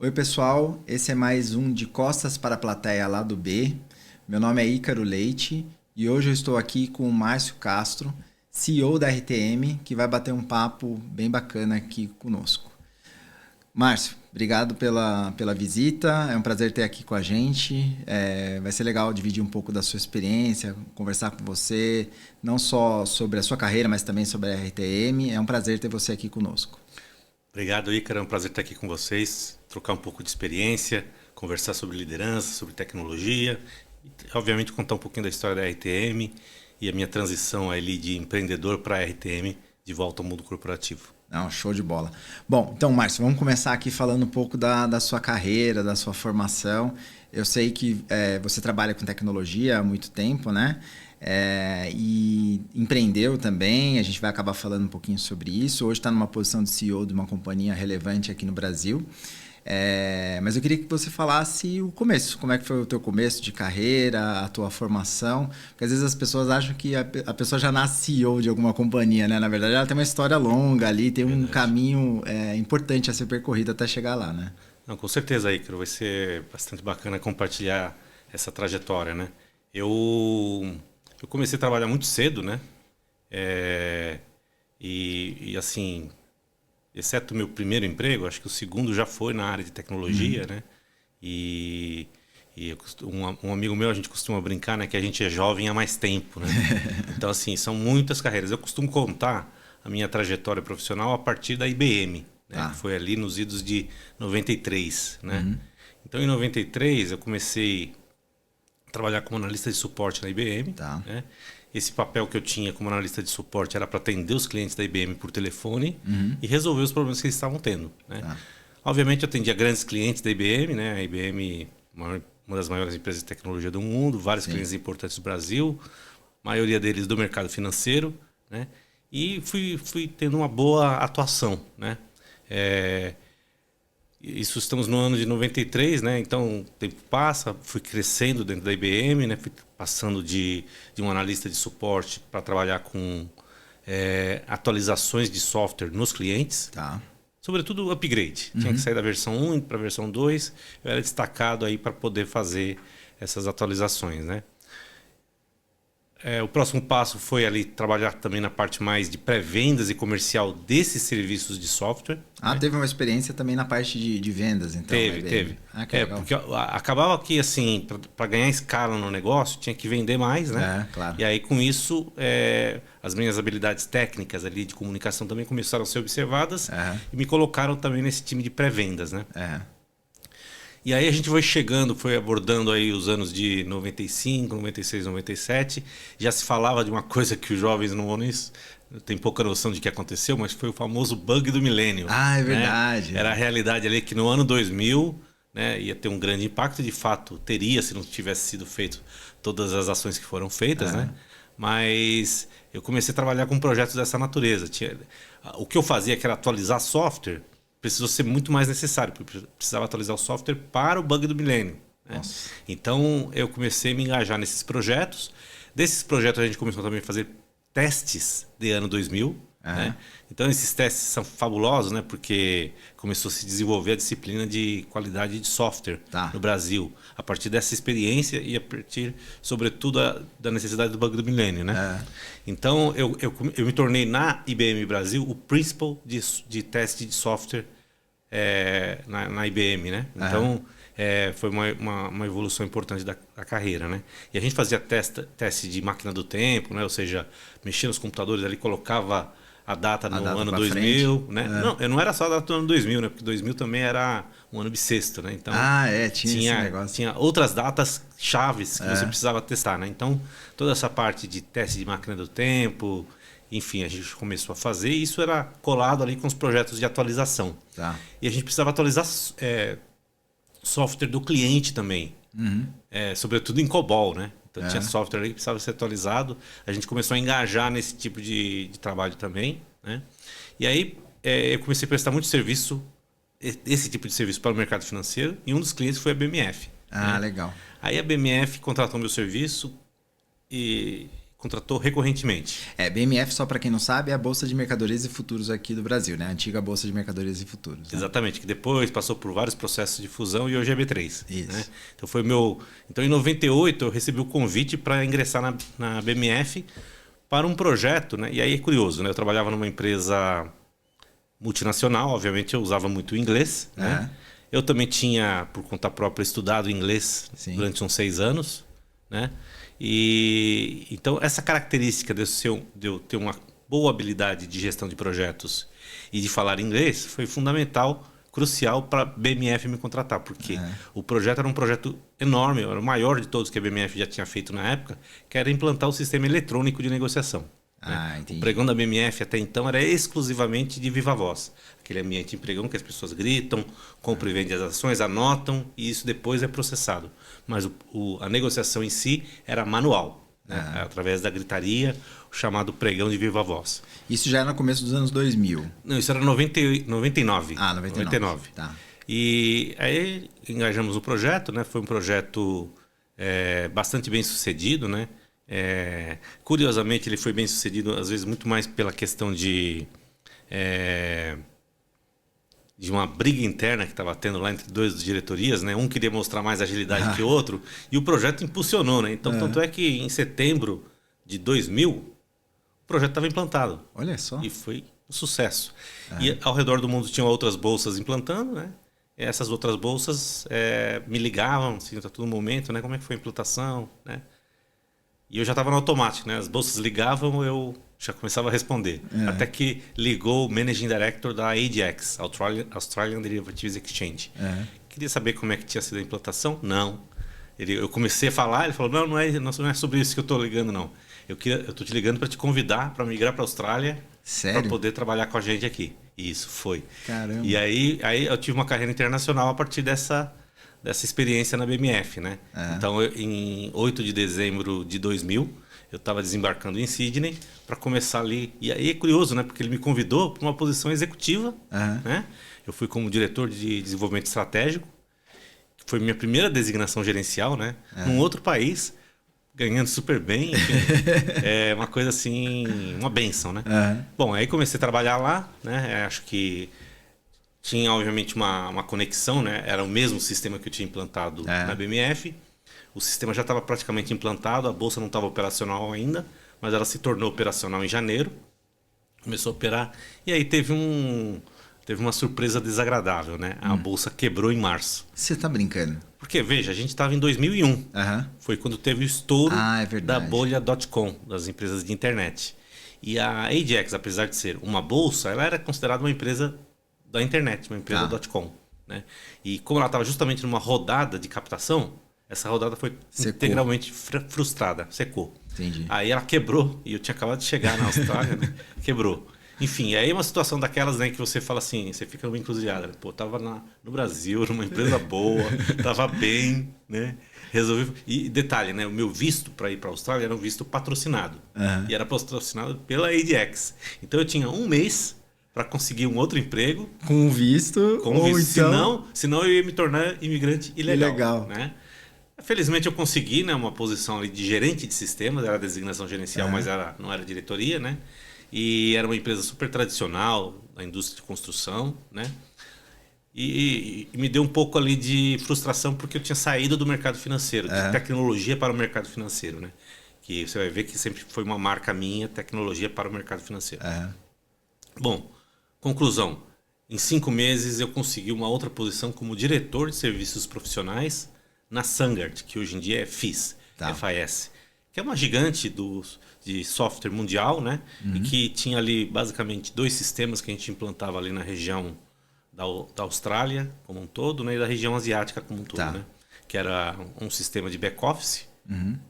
Oi, pessoal. Esse é mais um De Costas para a Plateia Lado B. Meu nome é Ícaro Leite e hoje eu estou aqui com o Márcio Castro, CEO da RTM, que vai bater um papo bem bacana aqui conosco. Márcio, obrigado pela visita. É um prazer ter aqui com a gente. Vai ser legal dividir um pouco da sua experiência, conversar com você, não só sobre a sua carreira, mas também sobre a RTM. É um prazer ter você aqui conosco. Obrigado, Ícaro. É um prazer estar aqui com vocês, trocar um pouco de experiência, conversar sobre liderança, sobre tecnologia e, obviamente, contar um pouquinho da história da RTM e a minha transição ali de empreendedor para a RTM de volta ao mundo corporativo. Não, show de bola. Bom, então, Márcio, vamos começar aqui falando um pouco da sua carreira, da sua formação. Eu sei que você trabalha com tecnologia há muito tempo, né? E empreendeu também, a gente vai acabar falando um pouquinho sobre isso. Hoje está numa posição de CEO de uma companhia relevante aqui no Brasil. Mas eu queria que você falasse o começo, como é que foi o teu começo de carreira, a tua formação, porque às vezes as pessoas acham que a pessoa já nasce CEO de alguma companhia, né? Na verdade ela tem uma história longa ali, tem um caminho importante a ser percorrido até chegar lá, né? Não, com certeza, Ícaro, vai ser bastante bacana compartilhar essa trajetória, né? Eu comecei a trabalhar muito cedo, né? Assim, exceto o meu primeiro emprego, acho que o segundo já foi na área de tecnologia, né? Um amigo meu, a gente costuma brincar, né? Que a gente é jovem há mais tempo, né? Então, assim, são muitas carreiras. Eu costumo contar a minha trajetória profissional a partir da IBM, né? Que foi ali nos idos de 93, né? Então, em 93, eu comecei a trabalhar como analista de suporte na IBM, né? Esse papel que eu tinha como analista de suporte era para atender os clientes da IBM por telefone e resolver os problemas que eles estavam tendo, né? Obviamente, eu atendia grandes clientes da IBM, né? A IBM, uma das maiores empresas de tecnologia do mundo, vários clientes importantes do Brasil, a maioria deles do mercado financeiro, né? E fui tendo uma boa atuação, né? Isso estamos no ano de 93, né? Então o tempo passa, fui crescendo dentro da IBM, né? Fui passando de um analista de suporte para trabalhar com atualizações de software nos clientes. Sobretudo upgrade. Tinha que sair da versão 1 para a versão 2. Eu era destacado aí para poder fazer essas atualizações, né? O próximo passo foi ali trabalhar também na parte mais de pré-vendas e comercial desses serviços de software. Né? Teve uma experiência também na parte de vendas, então? Teve. Porque acabava que, assim, para ganhar escala no negócio, tinha que vender mais, né? Claro. E aí, com isso, as minhas habilidades técnicas ali de comunicação também começaram a ser observadas e me colocaram também nesse time de pré-vendas, né? E aí a gente foi abordando aí os anos de 95, 96, 97. Já se falava de uma coisa que os jovens não têm pouca noção de que aconteceu, mas foi o famoso bug do milênio. É verdade. Né? Era a realidade ali que no ano 2000, né, ia ter um grande impacto. De fato, teria se não tivesse sido feito todas as ações que foram feitas, né? Mas eu comecei a trabalhar com projetos dessa natureza. O que eu fazia, que era atualizar software, precisou ser muito mais necessário, porque precisava atualizar o software para o bug do milênio. Né? Então, eu comecei a me engajar nesses projetos. Desses projetos, a gente começou também a fazer testes de ano 2000. Né? Então, esses testes são fabulosos, né? Porque começou a se desenvolver a disciplina de qualidade de software no Brasil. A partir dessa experiência e a partir, sobretudo, da necessidade do bug do milênio. Né? Então, eu me tornei na IBM Brasil o principal de teste de software na IBM, né? Então, foi uma evolução importante da carreira, né? E a gente fazia teste de máquina do tempo, né? Ou seja, mexia nos computadores ali, colocava a data no ano 2000, né? Não era só a data do ano 2000, né? Porque 2000 também era um ano bissexto, né? Então, tinha esse negócio. Tinha outras datas chaves que você precisava testar, né? Então, toda essa parte de teste de máquina do tempo, enfim, a gente começou a fazer e isso era colado ali com os projetos de atualização. E a gente precisava atualizar software do cliente também, sobretudo em COBOL, né? Então tinha software ali que precisava ser atualizado. A gente começou a engajar nesse tipo de trabalho também, né? E aí eu comecei a prestar muito serviço, esse tipo de serviço para o mercado financeiro, e um dos clientes foi a BMF. Legal. Aí a BMF contratou meu serviço e contratou recorrentemente. BMF, só para quem não sabe, é a Bolsa de Mercadorias e Futuros aqui do Brasil, né? A antiga Bolsa de Mercadorias e Futuros. Né? Exatamente, que depois passou por vários processos de fusão e hoje é B3. Isso. Né? Então foi Então em 98 eu recebi o convite para ingressar na BMF para um projeto, né? E aí é curioso, né? Eu trabalhava numa empresa multinacional, obviamente eu usava muito inglês, né? Eu também tinha, por conta própria, estudado inglês durante uns 6 anos, né? E então essa característica de eu ter uma boa habilidade de gestão de projetos e de falar inglês foi fundamental, crucial para a BMF me contratar, porque o projeto era um projeto enorme, era o maior de todos que a BMF já tinha feito na época, que era implantar o sistema eletrônico de negociação. O pregão da BMF até então era exclusivamente de viva voz. Aquele ambiente de pregão que as pessoas gritam, compram e vendem as ações, anotam e isso depois é processado. Mas a negociação em si era manual, né? Através da gritaria, o chamado pregão de viva voz. Isso já era no começo dos anos 2000? Não, isso era 99. 99. Tá. E aí engajamos no projeto, né? Foi um projeto bastante bem sucedido, né? Curiosamente ele foi bem sucedido às vezes muito mais pela questão de uma briga interna que estava tendo lá entre duas diretorias, né? Um queria mostrar mais agilidade que o outro e o projeto impulsionou, né? Então tanto é que em setembro de 2000 o projeto estava implantado. Olha só. E foi um sucesso. E ao redor do mundo tinham outras bolsas implantando, né? Essas outras bolsas me ligavam assim, a todo momento, né? Como é que foi a implantação, né? E eu já estava no automático, né? As bolsas ligavam, eu já começava a responder. Até que ligou o Managing Director da ADX, Australian Derivatives Exchange. Queria saber como é que tinha sido a implantação? Não. Eu comecei a falar, ele falou, não é sobre isso que eu estou ligando, não. Eu estou te ligando para te convidar para migrar para a Austrália para poder trabalhar com a gente aqui. E isso foi. Caramba. E aí eu tive uma carreira internacional a partir dessa experiência na BMF, né? Então, em 8 de dezembro de 2000, eu estava desembarcando em Sydney para começar ali. E aí é curioso, né? Porque ele me convidou para uma posição executiva, né? Eu fui como diretor de desenvolvimento estratégico, que foi minha primeira designação gerencial, né? Num outro país, ganhando super bem. Enfim, é uma coisa assim, uma bênção, né? Bom, aí comecei a trabalhar lá, né? Acho que tinha, obviamente, uma conexão, né? Era o mesmo sistema que eu tinha implantado na BMF. O sistema já estava praticamente implantado, a bolsa não estava operacional ainda, mas ela se tornou operacional em janeiro. Começou a operar. E aí teve uma surpresa desagradável, né? A bolsa quebrou em março. Você está brincando? Porque, veja, a gente estava em 2001. Foi quando teve o estouro da bolha .com, das empresas de internet. E a ADX, apesar de ser uma bolsa, ela era considerada uma empresa da internet, uma empresa .com, né? E como ela estava justamente numa rodada de captação, essa rodada foi integralmente frustrada, secou. Entendi. Aí ela quebrou, e eu tinha acabado de chegar na Austrália, né? Quebrou. Enfim, aí é uma situação daquelas, né, que você fala assim, você fica numa encruzilhada, né? Pô, tava no Brasil, numa empresa boa, tava bem, né? Resolvi. E detalhe, né? O meu visto para ir para a Austrália era um visto patrocinado. E era patrocinado pela ADX. Então eu tinha um mês para conseguir um outro emprego. Com visto. Então... Senão eu ia me tornar imigrante ilegal. Ilegal. Né? Felizmente eu consegui, né, uma posição ali de gerente de sistemas, era designação gerencial, mas não era diretoria, né? E era uma empresa super tradicional, da indústria de construção, né? E me deu um pouco ali de frustração porque eu tinha saído do mercado financeiro, de tecnologia para o mercado financeiro, né? Que você vai ver que sempre foi uma marca minha, tecnologia para o mercado financeiro. Bom, conclusão. Em 5 meses eu consegui uma outra posição como diretor de serviços profissionais na Sangard, que hoje em dia é FIS, FIS, que é uma gigante de software mundial, né? E que tinha ali basicamente 2 sistemas que a gente implantava ali na região da Austrália como um todo, né? E da região asiática como um todo, né? Que era um sistema de back-office,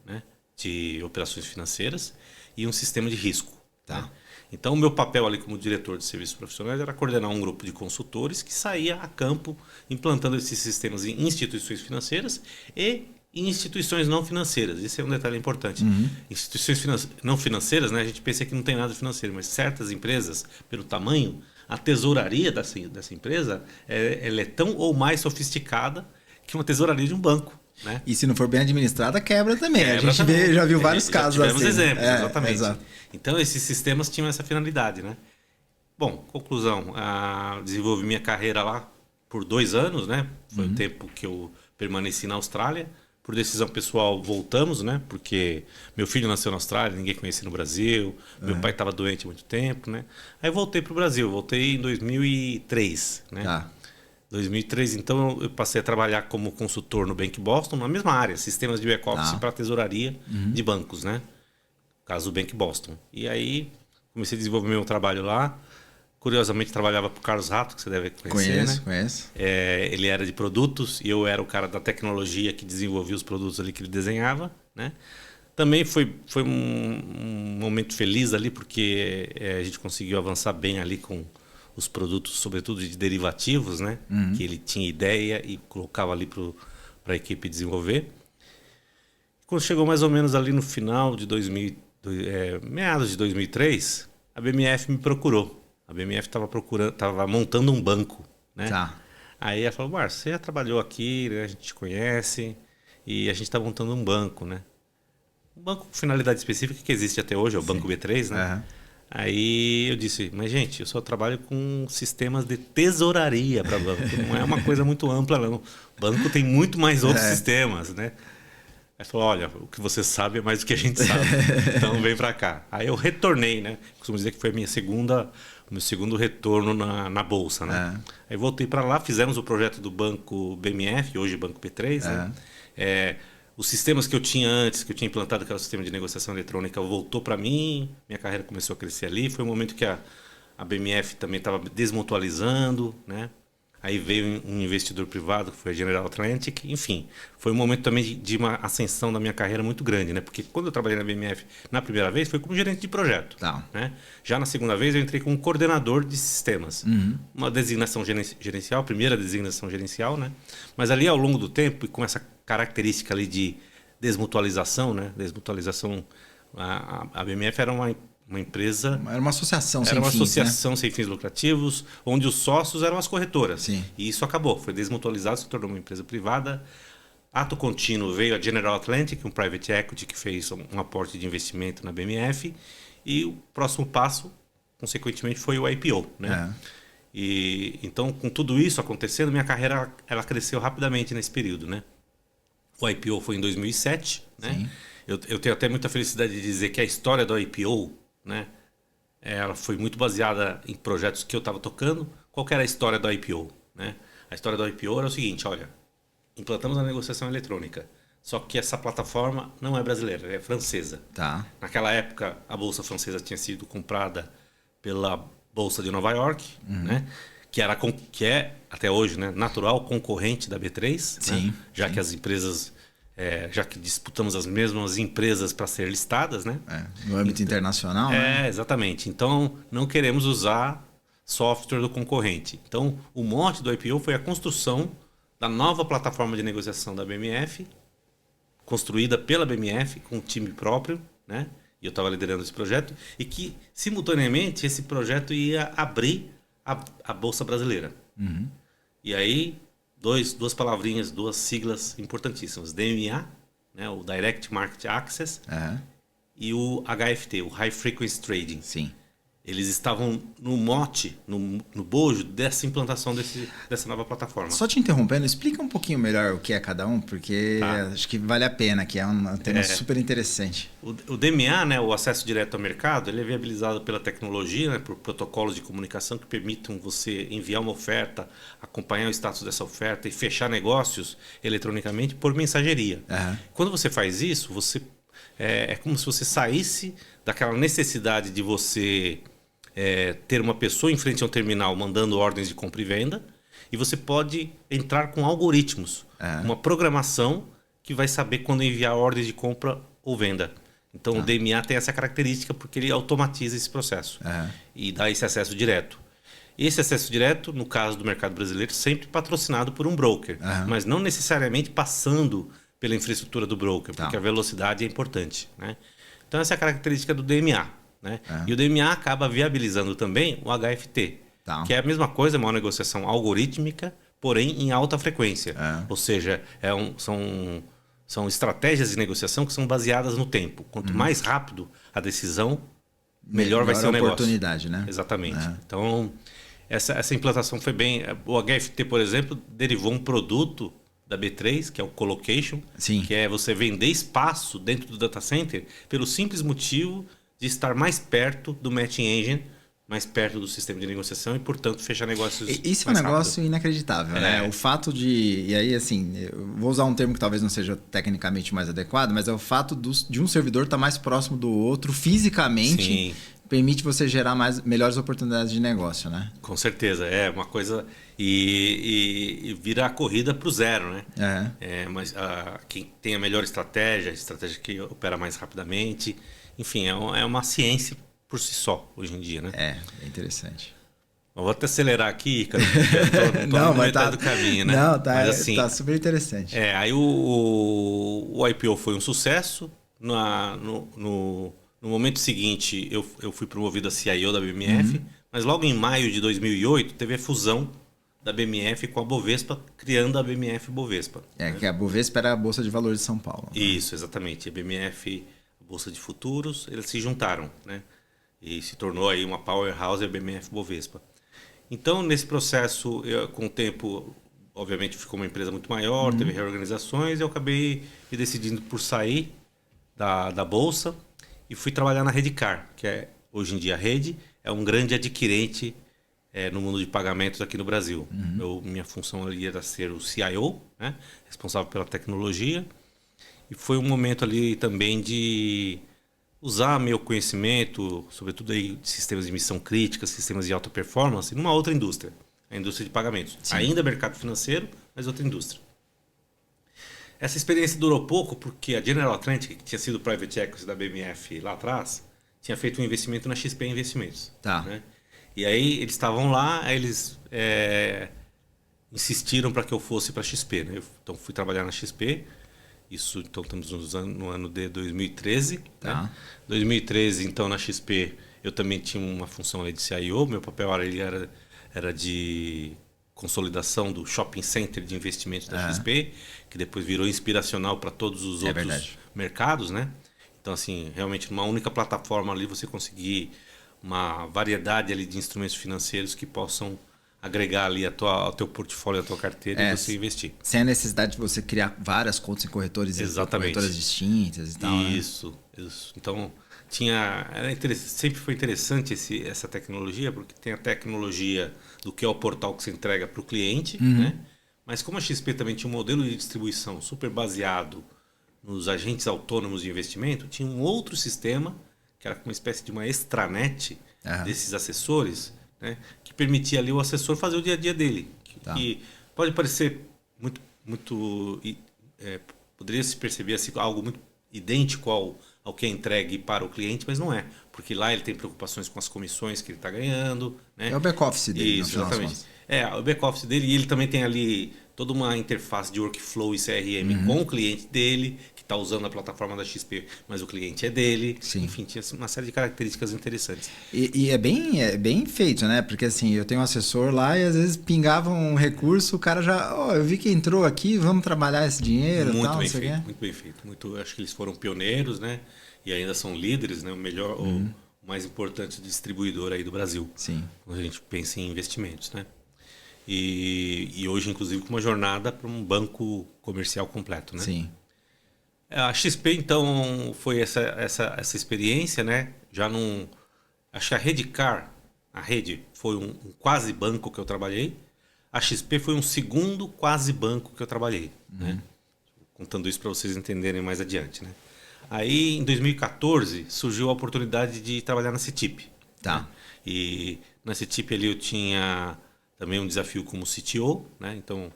né? De operações financeiras e um sistema de risco. Né? Então, o meu papel ali como diretor de serviços profissionais era coordenar um grupo de consultores que saía a campo implantando esses sistemas em instituições financeiras e em instituições não financeiras. Esse é um detalhe importante. Instituições não financeiras, né, a gente pensa que não tem nada financeiro, mas certas empresas, pelo tamanho, a tesouraria dessa empresa ela é tão ou mais sofisticada que uma tesouraria de um banco. né? E se não for bem administrada, quebra também. Quebra a gente também. já viu vários casos tivemos assim. exemplos, Né? exatamente. Exato. Então, esses sistemas tinham essa finalidade, né? Bom, conclusão. Desenvolvi minha carreira lá por 2 anos, né? Foi o tempo que eu permaneci na Austrália. Por decisão pessoal, voltamos, né? Porque meu filho nasceu na Austrália, ninguém conhecia no Brasil. Meu pai estava doente há muito tempo, né? Aí voltei para o Brasil. Voltei em 2003, né? Tá. 2003, então eu passei a trabalhar como consultor no Bank Boston, na mesma área, sistemas de back-office para tesouraria de bancos, né? Caso do Bank Boston. E aí comecei a desenvolver meu trabalho lá. Curiosamente, trabalhava para o Carlos Rato, que você deve conhecer, né? Conheço. Ele era de produtos e eu era o cara da tecnologia que desenvolvia os produtos ali que ele desenhava, né? Também foi um momento feliz ali, porque a gente conseguiu avançar bem ali com os produtos, sobretudo de derivativos, né? Que ele tinha ideia e colocava ali para a equipe desenvolver. Quando chegou mais ou menos ali no final de meados de 2003, a BMF me procurou. A BMF estava montando um banco, né? Tá. Aí ela falou: Márcio, você já trabalhou aqui, né? A gente te conhece e a gente está montando um banco, né? Um banco com finalidade específica que existe até hoje, é o Banco B3, né? Aí eu disse: mas gente, eu só trabalho com sistemas de tesouraria para banco, não é uma coisa muito ampla, não. O banco tem muito mais outros sistemas, né? Aí falou: olha, o que você sabe é mais do que a gente sabe, então vem para cá. Aí eu retornei, né? Costumo dizer que foi o meu segundo retorno na Bolsa, né? Aí voltei para lá, fizemos o projeto do Banco BMF, hoje Banco B3, né? Os sistemas que eu tinha antes, que eu tinha implantado, que era o sistema de negociação eletrônica, voltou para mim, minha carreira começou a crescer ali. Foi um momento que a BMF também estava desmutualizando, né? Aí veio um investidor privado, que foi a General Atlantic. Enfim, foi um momento também de uma ascensão da minha carreira muito grande, né? Porque quando eu trabalhei na BMF na primeira vez, foi como gerente de projeto. Né? Já na segunda vez, eu entrei como coordenador de sistemas. Uma designação gerencial, primeira designação gerencial, né? Mas ali, ao longo do tempo, e com essa característica ali de desmutualização, né? Desmutualização, a BMF era uma empresa... Era uma associação sem fins. Era uma associação sem fins lucrativos, onde os sócios eram as corretoras. Sim. E isso acabou, foi desmutualizado, se tornou uma empresa privada. Ato contínuo, veio a General Atlantic, um private equity que fez um aporte de investimento na BMF. E o próximo passo, consequentemente, foi o IPO, né? E então, com tudo isso acontecendo, minha carreira ela cresceu rapidamente nesse período, né? O IPO foi em 2007, né? Eu tenho até muita felicidade de dizer que a história do IPO, né? Ela foi muito baseada em projetos que eu estava tocando. Qual que era a história do IPO, né? A história do IPO era o seguinte: olha, implantamos a negociação eletrônica, só que essa plataforma não é brasileira, é francesa. Tá. Naquela época, a bolsa francesa tinha sido comprada pela Bolsa de Nova York, né? Que é até hoje, né, natural concorrente da B3, né? Já que as empresas já que disputamos as mesmas empresas para ser listadas, né? No âmbito internacional, né? Exatamente. Então, não queremos usar software do concorrente. Então, o mote do IPO foi a construção da nova plataforma de negociação da BMF, construída pela BMF, com um time próprio, né? E eu estava liderando esse projeto, e que, simultaneamente, esse projeto ia abrir a Bolsa Brasileira. E aí... Duas palavrinhas, duas siglas importantíssimas. DMA, né, o Direct Market Access, e o HFT, o High Frequency Trading. Sim. Eles estavam no mote, no bojo dessa implantação dessa nova plataforma. Só te interrompendo, explica um pouquinho melhor o que é cada um, porque acho que vale a pena, que é um tema super interessante. O DMA, né, o acesso direto ao mercado, ele é viabilizado pela tecnologia, né, por protocolos de comunicação que permitam você enviar uma oferta, acompanhar o status dessa oferta e fechar negócios eletronicamente por mensageria. Quando você faz isso, é como se você saísse daquela necessidade de você ter uma pessoa em frente ao terminal mandando ordens de compra e venda, e você pode entrar com algoritmos, uma programação que vai saber quando enviar ordens de compra ou venda. Então, o DMA tem essa característica porque ele automatiza esse processo e dá esse acesso direto. Esse acesso direto, no caso do mercado brasileiro, sempre patrocinado por um broker, mas não necessariamente passando pela infraestrutura do broker, porque a velocidade é importante, né? Então, essa é a característica do DMA, né? E o DMA acaba viabilizando também o HFT, que é a mesma coisa, uma negociação algorítmica, porém em alta frequência. Ou seja, são estratégias de negociação que são baseadas no tempo. Quanto mais rápido a decisão, melhor vai ser o negócio. Oportunidade, né? Exatamente. Então, essa implantação foi bem... O HFT, por exemplo, derivou um produto da B3, que é o Colocation, Sim. que é você vender espaço dentro do data center pelo simples motivo de estar mais perto do matching engine, mais perto do sistema de negociação e, portanto, fechar negócios Isso é um negócio inacreditável, né? O fato de... E aí, assim, eu vou usar um termo que talvez não seja tecnicamente mais adequado, mas é o fato de um servidor estar mais próximo do outro fisicamente. Sim. Permite você gerar melhores oportunidades de negócio, né? Com certeza, é uma coisa... E vira a corrida para o zero, né? Mas quem tem a melhor estratégia, a estratégia que opera mais rapidamente... Enfim, é uma ciência por si só, hoje em dia, né? É interessante. Eu vou até acelerar aqui, cara, porque eu tô não, no metade do caminho, né? Não, mas, assim, tá super interessante. Aí o IPO foi um sucesso. No momento seguinte, eu fui promovido a CIO da BMF, mas logo em maio de 2008 teve a fusão da BMF com a Bovespa, criando a BMF Bovespa. Que a Bovespa era a Bolsa de Valores de São Paulo. Né? Isso, exatamente. A BMF, a Bolsa de Futuros, eles se juntaram, né? E se tornou aí uma powerhouse, a BMF Bovespa. Então, nesse processo, com o tempo, obviamente, ficou uma empresa muito maior, teve reorganizações, e eu acabei me decidindo por sair da Bolsa e fui trabalhar na Redcar, que é, hoje em dia, a Rede é um grande adquirente no mundo de pagamentos aqui no Brasil. Minha função ali era ser o CIO, né, responsável pela tecnologia, e foi um momento ali também de usar meu conhecimento, sobretudo aí de sistemas de missão crítica, sistemas de alta performance, numa outra indústria, a indústria de pagamentos. Sim. Ainda mercado financeiro, mas outra indústria. Essa experiência durou pouco porque a General Atlantic, que tinha sido private equity da BMF lá atrás, tinha feito um investimento na XP Investimentos. Tá. Né? E aí eles estavam lá, aí eles insistiram para que eu fosse para a XP. Né? Então fui trabalhar na XP. Isso, então, estamos no ano de 2013. Tá. Né? 2013, então, na XP, eu também tinha uma função ali de CIO. Meu papel era de consolidação do shopping center de investimentos da XP, que depois virou inspiracional para todos os outros mercados. Né? Então, assim, realmente, numa única plataforma ali, você conseguir uma variedade ali de instrumentos financeiros que possam agregar ali ao teu portfólio, a tua carteira e você investir. Sem a necessidade de você criar várias contas em corretores corretoras distintas e tal. Isso. Então, sempre foi interessante essa tecnologia, porque tem a tecnologia do que é o portal que você entrega para o cliente, né? Mas como a XP também tinha um modelo de distribuição super baseado nos agentes autônomos de investimento, tinha um outro sistema, que era uma espécie de uma extranet desses assessores, né, que permitia ali o assessor fazer o dia a dia dele. Que pode parecer poderia se perceber assim, algo muito idêntico ao que é entregue para o cliente, mas não é. Porque lá ele tem preocupações com as comissões que ele está ganhando. Né? É o back-office dele. Isso, exatamente. O back-office dele, e ele também tem ali toda uma interface de workflow e CRM com o cliente dele, que está usando a plataforma da XP, mas o cliente é dele. Sim. Enfim, tinha uma série de características interessantes. E é bem feito, né? Porque assim, eu tenho um assessor lá e às vezes pingava um recurso, o cara já... eu vi que entrou aqui, vamos trabalhar esse dinheiro e tal. Muito bem feito. Acho que eles foram pioneiros, né? E ainda são líderes, né? O melhor, o mais importante distribuidor aí do Brasil. Sim. Quando a gente pensa em investimentos, né? E hoje, inclusive, com uma jornada para um banco comercial completo, né? Sim. A XP, então, foi essa experiência, né? Acho que a Redcar, a Rede, foi um quase banco que eu trabalhei. A XP foi um segundo quase banco que eu trabalhei, né? Contando isso para vocês entenderem mais adiante, né? Aí, em 2014, surgiu a oportunidade de trabalhar na CETIP. Tá. Né? E na CETIP ali eu tinha também um desafio como CTO, né? Então,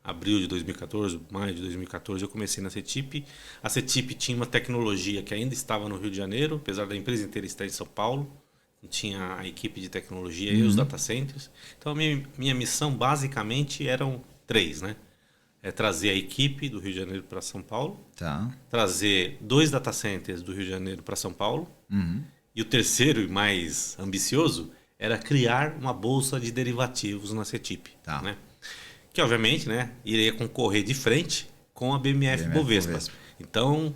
abril de 2014, maio de 2014, eu comecei na CETIP. A CETIP tinha uma tecnologia que ainda estava no Rio de Janeiro, apesar da empresa inteira estar em São Paulo. Tinha a equipe de tecnologia e os data centers. Então, a minha missão, basicamente, eram 3, né? Trazer a equipe do Rio de Janeiro para São Paulo. Tá. Trazer 2 data centers do Rio de Janeiro para São Paulo. E o terceiro e mais ambicioso era criar uma bolsa de derivativos na CETIP. Tá. Né? que obviamente, né, iria concorrer de frente com a BMF Bovespa. Então,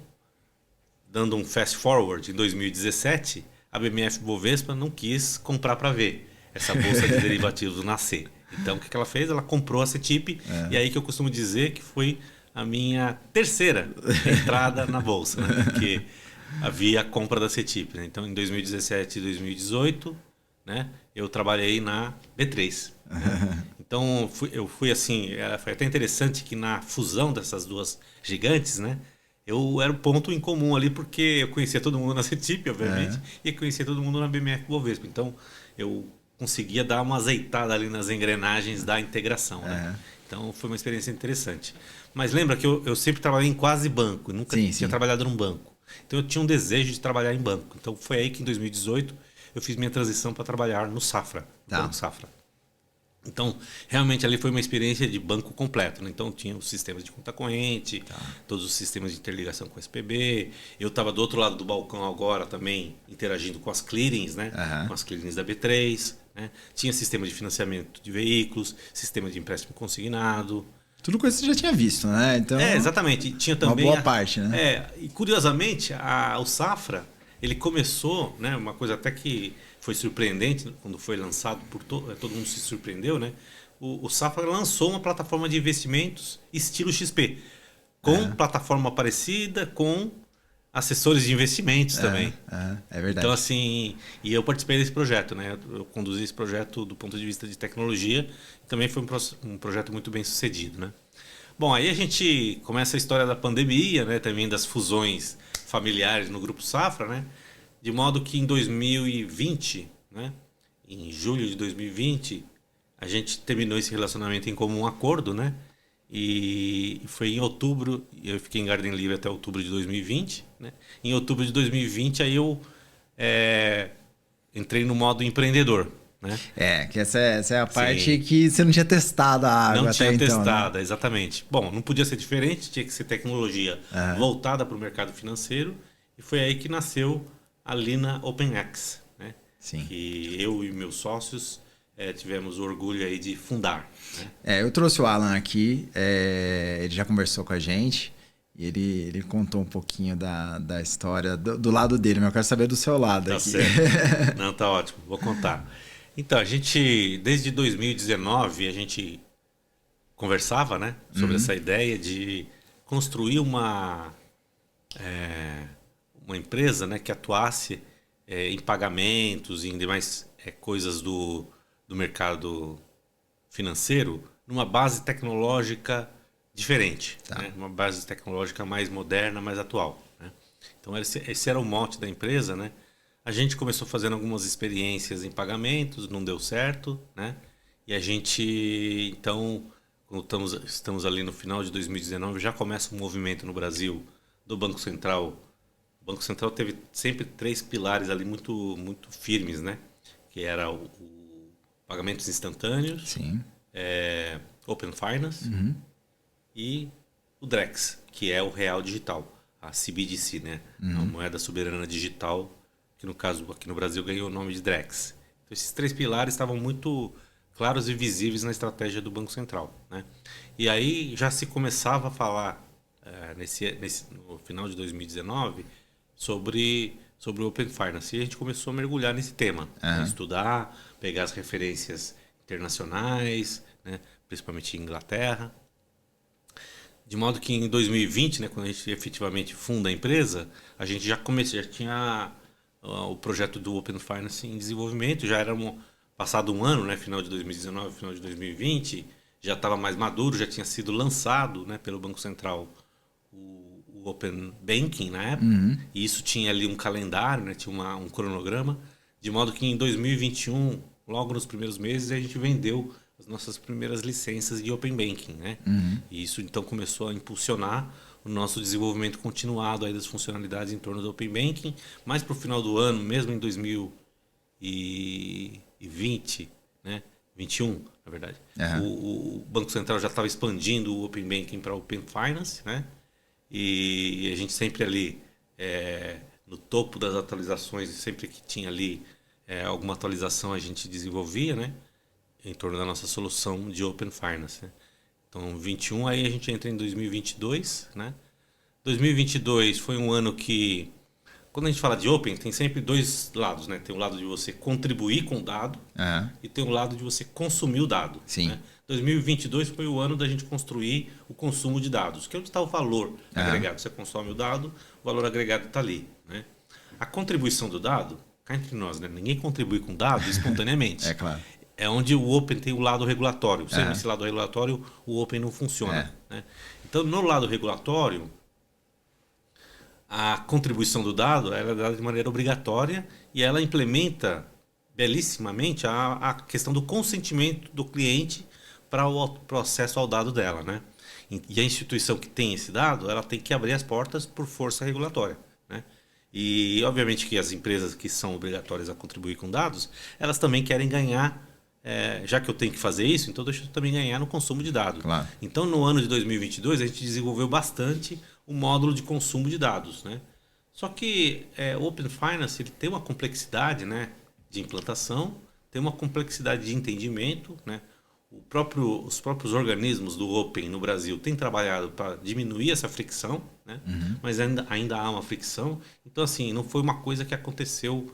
dando um fast forward, em 2017, a BMF Bovespa não quis comprar para ver essa bolsa de derivativos nascer. Então, o que ela fez? Ela comprou a CETIP, e aí que eu costumo dizer que foi a minha terceira entrada na bolsa, né? Porque havia a compra da CETIP. Né? Então, em 2017 e 2018, né, eu trabalhei na B3. Né? Então, eu fui assim, foi até interessante que na fusão dessas duas gigantes, né, eu era o ponto em comum ali, porque eu conhecia todo mundo na CETIP, obviamente, e conhecia todo mundo na BMF Bovespa. Então, eu conseguia dar uma azeitada ali nas engrenagens da integração. Né? Então, foi uma experiência interessante. Mas lembra que eu sempre trabalhei em quase banco, nunca tinha trabalhado num banco. Então, eu tinha um desejo de trabalhar em banco. Então, foi aí que em 2018 eu fiz minha transição para trabalhar no Safra, no Banco Safra. Então, realmente ali foi uma experiência de banco completo. Né? Então, tinha os sistemas de conta corrente, todos os sistemas de interligação com o SPB. Eu estava do outro lado do balcão agora também, interagindo com as clearings, né? Com as clearings da B3. Né? Tinha sistema de financiamento de veículos, sistema de empréstimo consignado. Tudo coisa que você já tinha visto, né? Então, exatamente. E tinha também uma boa parte, né? E curiosamente, o Safra, ele começou, né? Uma coisa até que foi surpreendente quando foi lançado, todo mundo se surpreendeu, né? O Safra lançou uma plataforma de investimentos estilo XP, com plataforma parecida, com assessores de investimentos também. É verdade. Então, assim, e eu participei desse projeto, né? Eu conduzi esse projeto do ponto de vista de tecnologia. Também foi um projeto muito bem sucedido, né? Bom, aí a gente começa a história da pandemia, né? Também das fusões familiares no Grupo Safra, né? De modo que em 2020, né? Em julho de 2020, a gente terminou esse relacionamento em comum acordo, né? E foi em outubro, eu fiquei em Garden Livre até outubro de 2020, né? Em outubro de 2020, aí eu entrei no modo empreendedor, né? Que essa é a parte que você não tinha testado a água não tinha até então, testada, né? Exatamente. Bom, não podia ser diferente, tinha que ser tecnologia voltada para o mercado financeiro, e foi aí que nasceu a Lina OpenX, né? Sim. Que eu e meus sócios tivemos o orgulho aí de fundar. Né? Eu trouxe o Alan aqui, ele já conversou com a gente, e ele contou um pouquinho da história do lado dele, mas eu quero saber do seu lado Tá aqui. certo. Não, tá ótimo, vou contar. Então, a gente, desde 2019, a gente conversava, né, sobre essa ideia de construir uma empresa, né, que atuasse em pagamentos e em demais coisas do mercado financeiro numa base tecnológica diferente, né? Uma base tecnológica mais moderna, mais atual. Né? Então esse era o mote da empresa, né? A gente começou fazendo algumas experiências em pagamentos, não deu certo, né? E a gente então, quando estamos ali no final de 2019, já começa um movimento no Brasil do Banco Central. O Banco Central teve sempre 3 pilares ali muito muito firmes, né? Que era o pagamentos instantâneos, Sim. Open Finance e o Drex, que é o real digital, a CBDC, né? A moeda soberana digital, que no caso aqui no Brasil ganhou o nome de Drex. Então, esses 3 pilares estavam muito claros e visíveis na estratégia do Banco Central, né? E aí já se começava a falar no final de 2019 sobre o Open Finance. E a gente começou a mergulhar nesse tema, né? Estudar, pegar as referências internacionais, né? Principalmente em Inglaterra. De modo que em 2020, né, quando a gente efetivamente funda a empresa, a gente já tinha o projeto do Open Finance em desenvolvimento, já era passado um ano, né, final de 2019, final de 2020, já estava mais maduro, já tinha sido lançado, né, pelo Banco Central o Open Banking na época, e isso tinha ali um calendário, né, tinha um cronograma, de modo que em 2021, logo nos primeiros meses, a gente vendeu as nossas primeiras licenças de Open Banking, né? E isso então começou a impulsionar o nosso desenvolvimento continuado aí das funcionalidades em torno do Open Banking, mas para o final do ano, mesmo em 2020, né? 21, na verdade, o Banco Central já estava expandindo o Open Banking para o Open Finance, né? E a gente sempre ali no topo das atualizações, sempre que tinha ali alguma atualização a gente desenvolvia, né? Em torno da nossa solução de Open Finance. Né? Então, 21, aí a gente entra em 2022, né? 2022 foi um ano que, quando a gente fala de Open, tem sempre dois lados, né? Tem o lado de você contribuir com o dado e tem o lado de você consumir o dado. Sim. Né? 2022 foi o ano da gente construir o consumo de dados, que é onde está o valor agregado. Você consome o dado, o valor agregado está ali. Né? A contribuição do dado, cá entre nós, né? Ninguém contribui com dado espontaneamente. É claro. É onde o Open tem o lado regulatório. Sem esse lado regulatório, o Open não funciona. Né? Então, no lado regulatório, a contribuição do dado ela é dada de maneira obrigatória e ela implementa belíssimamente a questão do consentimento do cliente para o acesso ao dado dela. Né? E a instituição que tem esse dado, ela tem que abrir as portas por força regulatória. Né? E, obviamente, que as empresas que são obrigatórias a contribuir com dados, elas também querem ganhar. Já que eu tenho que fazer isso, então deixa eu também ganhar no consumo de dados. Claro. Então, no ano de 2022, a gente desenvolveu bastante o módulo de consumo de dados. Né? Só que o Open Finance ele tem uma complexidade, né, de implantação, tem uma complexidade de entendimento. Né? Os próprios organismos do Open no Brasil têm trabalhado para diminuir essa fricção, né? Mas ainda há uma fricção. Então, assim, não foi uma coisa que aconteceu...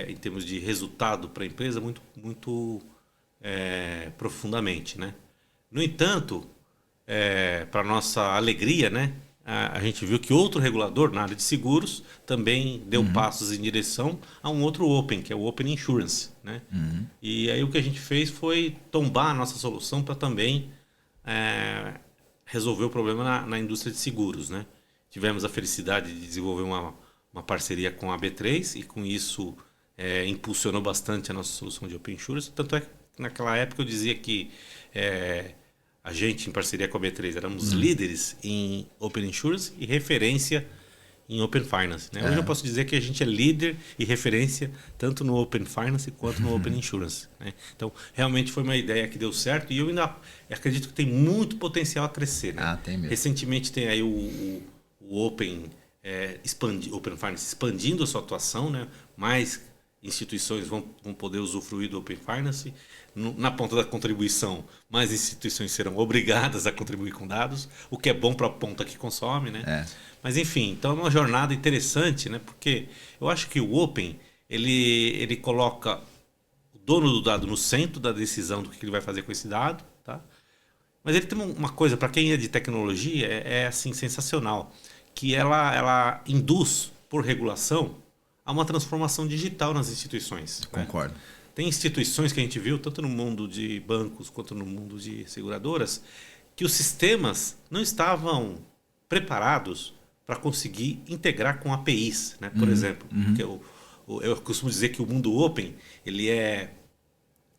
em termos de resultado para a empresa, muito profundamente. Né? No entanto, para nossa alegria, né, a gente viu que outro regulador na área de seguros também deu passos em direção a um outro Open, que é o Open Insurance. Né? E aí o que a gente fez foi tombar a nossa solução para também resolver o problema na indústria de seguros. Né? Tivemos a felicidade de desenvolver uma parceria com a B3 e com isso impulsionou bastante a nossa solução de Open Insurance. Tanto é que naquela época eu dizia que a gente, em parceria com a B3, éramos líderes em Open Insurance e referência em Open Finance. Né? Hoje eu posso dizer que a gente é líder e referência tanto no Open Finance quanto no Open Insurance. Né? Então, realmente foi uma ideia que deu certo e eu ainda acredito que tem muito potencial a crescer. Né? Tem mesmo. Recentemente tem aí o Open... Open Finance expandindo a sua atuação, né? Mais instituições vão poder usufruir do Open Finance. Na ponta da contribuição, mais instituições serão obrigadas a contribuir com dados, o que é bom para a ponta que consome. Né? Mas, enfim, então é uma jornada interessante, né? Porque eu acho que o Open ele coloca o dono do dado no centro da decisão do que ele vai fazer com esse dado. Tá? Mas ele tem uma coisa, para quem é de tecnologia, assim, sensacional. Que ela induz, por regulação, a uma transformação digital nas instituições. Concordo. Né? Tem instituições que a gente viu, tanto no mundo de bancos quanto no mundo de seguradoras, que os sistemas não estavam preparados para conseguir integrar com APIs. Né? Por exemplo, que eu costumo dizer que o mundo open ele é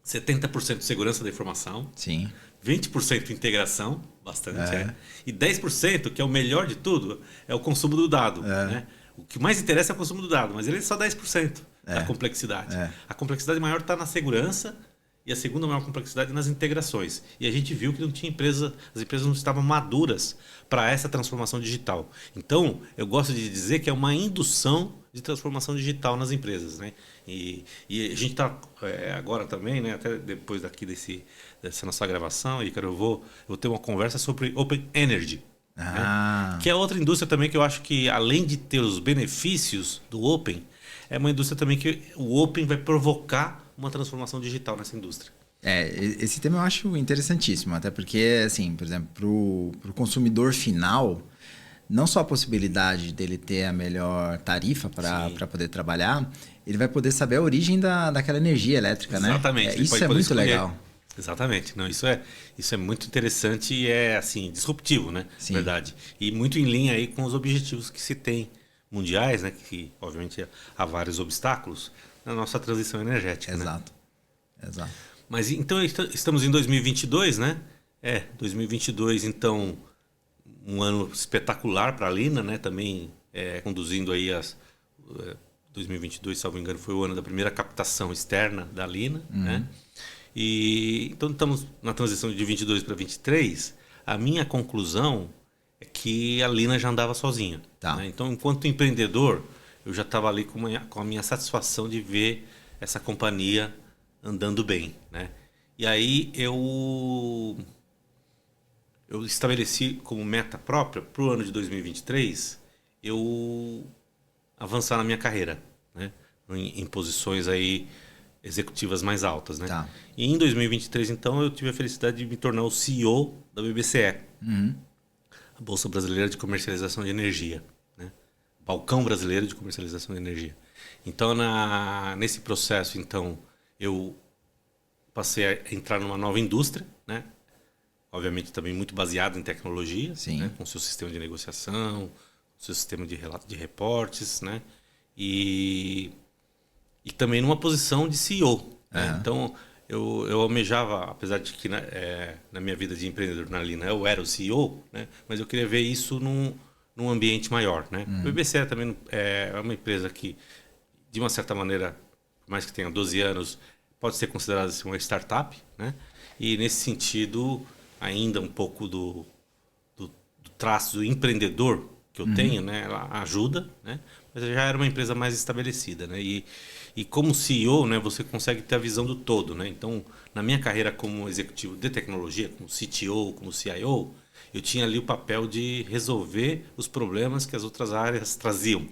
70% segurança da informação, Sim. 20% integração, bastante, e 10%, que é o melhor de tudo, é o consumo do dado. Né? O que mais interessa é o consumo do dado, mas ele é só 10% da complexidade. A complexidade maior está na segurança e a segunda maior complexidade nas integrações. E a gente viu que não tinha as empresas não estavam maduras para essa transformação digital. Então, eu gosto de dizer que é uma indução de transformação digital nas empresas. Né? E a gente está agora também, né, até depois dessa nossa gravação, Ícaro, eu vou ter uma conversa sobre Open Energy. Né? Que é outra indústria também que eu acho que, além de ter os benefícios do Open, é uma indústria também que o Open vai provocar uma transformação digital nessa indústria. Esse tema eu acho interessantíssimo, até porque, assim, por exemplo, para o consumidor final, não só a possibilidade dele ter a melhor tarifa para poder trabalhar, ele vai poder saber a origem daquela energia elétrica. Exatamente. Né? Isso é muito escolher. legal. Exatamente. Não, isso é muito interessante e é assim, disruptivo, né? Sim. Verdade. E muito em linha aí com os objetivos que se tem mundiais, né? Que obviamente há vários obstáculos na nossa transição energética. Exato. Né? Exato. Mas então estamos em 2022, né? 2022, então, um ano espetacular para a Lina, né? Também conduzindo aí 2022, salvo engano, foi o ano da primeira captação externa da Lina, né? E então estamos na transição de 22 para 23. A minha conclusão é que a Lina já andava sozinha. Tá. Né? Então, enquanto empreendedor, eu já estava ali com a minha satisfação de ver essa companhia andando bem. Né? E aí eu eu estabeleci como meta própria para o ano de 2023 eu avançar na minha carreira, né? Em posições aí executivas mais altas, né? Tá. E em 2023, então, eu tive a felicidade de me tornar o CEO da BBCE, a Bolsa Brasileira de Comercialização de Energia, né? Balcão Brasileiro de Comercialização de Energia. Então, nesse processo, então, eu passei a entrar numa nova indústria, né? Obviamente também muito baseado em tecnologia, né? Com seu sistema de negociação, seu sistema de relato de reportes, né? E também numa posição de CEO. Né? Então, eu almejava, apesar de que na minha vida de empreendedor na Lina eu era o CEO, né? Mas eu queria ver isso num ambiente maior. Né? O BBC também é uma empresa que, de uma certa maneira, por mais que tenha 12 anos, pode ser considerada assim, uma startup. Né? E, nesse sentido, ainda um pouco do traço do empreendedor que eu tenho, né? Ela ajuda, né? Mas já era uma empresa mais estabelecida, né? E como CEO, né, você consegue ter a visão do todo, né? Então, na minha carreira como executivo de tecnologia, como CTO, como CIO, eu tinha ali o papel de resolver os problemas que as outras áreas traziam,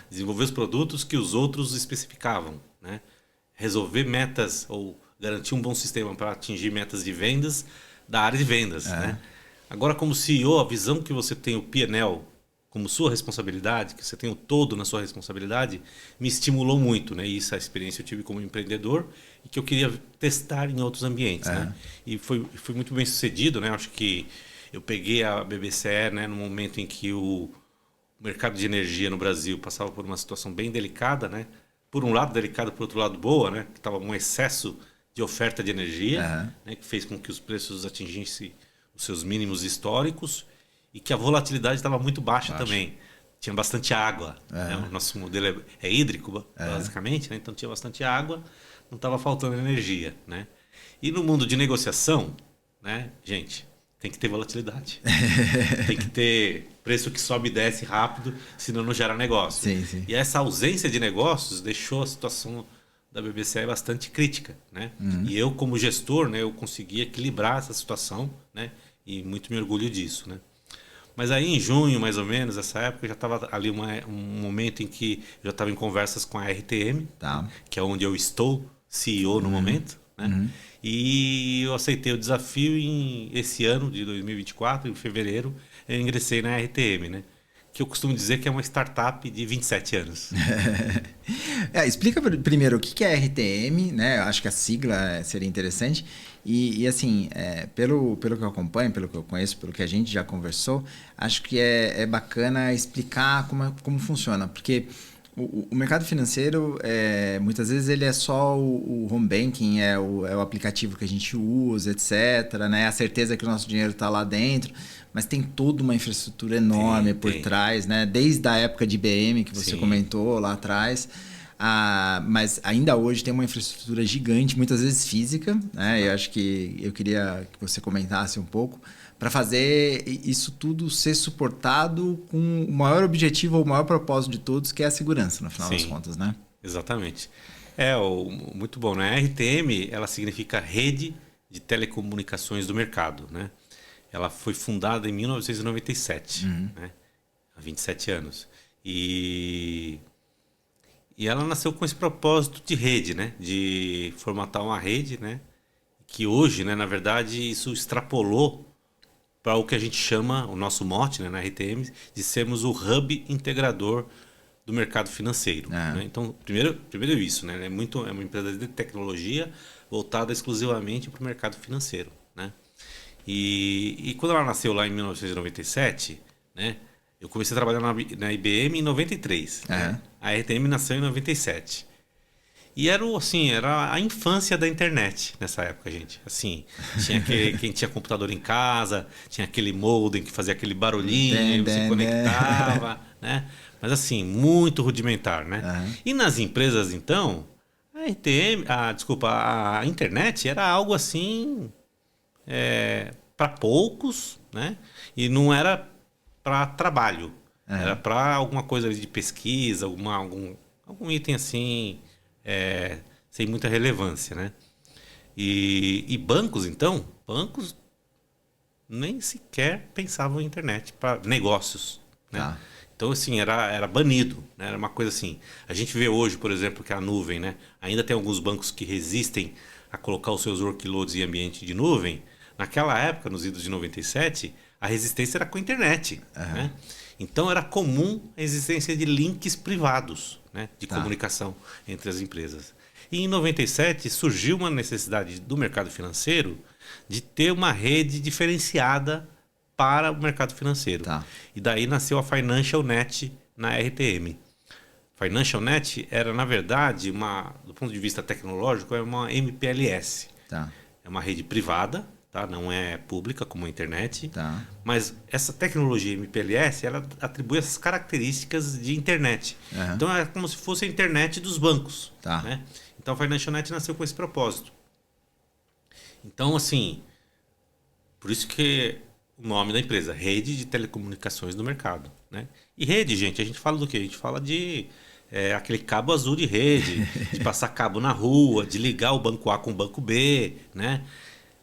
desenvolver os produtos que os outros especificavam, né? Resolver metas ou garantir um bom sistema para atingir metas de vendas da área de vendas, né? Agora, como CEO, a visão que você tem o P&L como sua responsabilidade, que você tem o todo na sua responsabilidade, me estimulou muito, né? E essa experiência eu tive como empreendedor e que eu queria testar em outros ambientes, né? E foi muito bem sucedido, né? Acho que eu peguei a BBCE, né, no momento em que o mercado de energia no Brasil passava por uma situação bem delicada, né? Por um lado delicada, por outro lado boa, né? Que estava um excesso de oferta de energia, né? Que fez com que os preços atingissem os seus mínimos históricos e que a volatilidade estava muito baixa também. Tinha bastante água. Né? O nosso modelo é hídrico, basicamente, né? Então tinha bastante água, não estava faltando energia. Né? E no mundo de negociação, né, gente, tem que ter volatilidade. Tem que ter preço que sobe e desce rápido, senão não gera negócio. Sim. E essa ausência de negócios deixou a situação da BBCE bastante crítica. Né? E eu, como gestor, né, eu consegui equilibrar essa situação, né? E muito me orgulho disso. Né? Mas aí em junho, mais ou menos, essa época, já estava ali um momento em que eu já estava em conversas com a RTM, que é onde eu estou, CEO no momento. Né? E eu aceitei o desafio esse ano de 2024, em fevereiro, eu ingressei na RTM, né? Que eu costumo dizer que é uma startup de 27 anos. Explica primeiro o que é RTM, né? Eu acho que a sigla seria interessante. E assim, pelo que eu acompanho, pelo que eu conheço, pelo que a gente já conversou, acho que é bacana explicar como funciona. Porque o mercado financeiro, muitas vezes, ele é só o home banking, é o aplicativo que a gente usa, etc. Né? A certeza que o nosso dinheiro está lá dentro. Mas tem toda uma infraestrutura enorme por trás, né? Desde a época de IBM, que você comentou lá atrás. Mas ainda hoje tem uma infraestrutura gigante, muitas vezes física, né? Eu acho que eu queria que você comentasse um pouco, para fazer isso tudo ser suportado com o maior objetivo ou o maior propósito de todos, que é a segurança, no final das contas, né? Exatamente. Muito bom, né? A RTM, ela significa Rede de Telecomunicações do Mercado, né? Ela foi fundada em 1997, né? Há 27 anos. E ela nasceu com esse propósito de rede, né? De formatar uma rede, né? Que hoje, né, na verdade, isso extrapolou para o que a gente chama, o nosso mote, né, na RTM, de sermos o hub integrador do mercado financeiro. Né? Então, primeiro isso, né? É uma empresa de tecnologia voltada exclusivamente para o mercado financeiro. Né? E quando ela nasceu lá em 1997, né, eu comecei a trabalhar na IBM em 93. Né? A RTM nasceu em 97. E era a infância da internet nessa época, gente. Assim, tinha quem tinha computador em casa, tinha aquele modem que fazia aquele barulhinho, você conectava, né? Mas assim, muito rudimentar, né? E nas empresas, então, a internet era algo assim, para poucos, né? E não era para trabalho, era para alguma coisa de pesquisa, algum item assim, sem muita relevância, né? E bancos, então, bancos nem sequer pensavam em internet para negócios, né? Tá. Então, assim, era banido, né? Era uma coisa assim. A gente vê hoje, por exemplo, que a nuvem, né? Ainda tem alguns bancos que resistem a colocar os seus workloads em ambiente de nuvem. Naquela época, nos idos de 97, a resistência era com a internet, né? Então, era comum a existência de links privados, né? De comunicação entre as empresas. E em 97 surgiu uma necessidade do mercado financeiro de ter uma rede diferenciada para o mercado financeiro. Tá. E daí nasceu a Financial Net na RTM. Financial Net era, na verdade, do ponto de vista tecnológico, é uma MPLS. Tá. É uma rede privada, tá? Não é pública como a internet. Tá. Mas essa tecnologia MPLS, ela atribui essas características de internet. Então é como se fosse a internet dos bancos. Tá. Né? Então a Financial Net nasceu com esse propósito. Então, assim, por isso que o nome da empresa, Rede de Telecomunicações do Mercado. Né? E rede, gente, a gente fala do quê? A gente fala de aquele cabo azul de rede, de passar cabo na rua, de ligar o banco A com o banco B, né?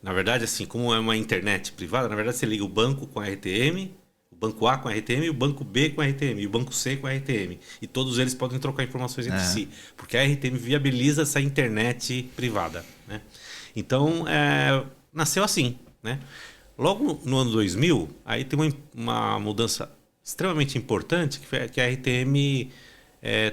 Na verdade, assim, como é uma internet privada, na verdade você liga o banco com a RTM, o banco A com a RTM, o banco B com a RTM, e o banco C com a RTM. E todos eles podem trocar informações entre si, porque a RTM viabiliza essa internet privada. Né? Então, nasceu assim. Né? Logo no ano 2000, aí tem uma mudança extremamente importante, que a RTM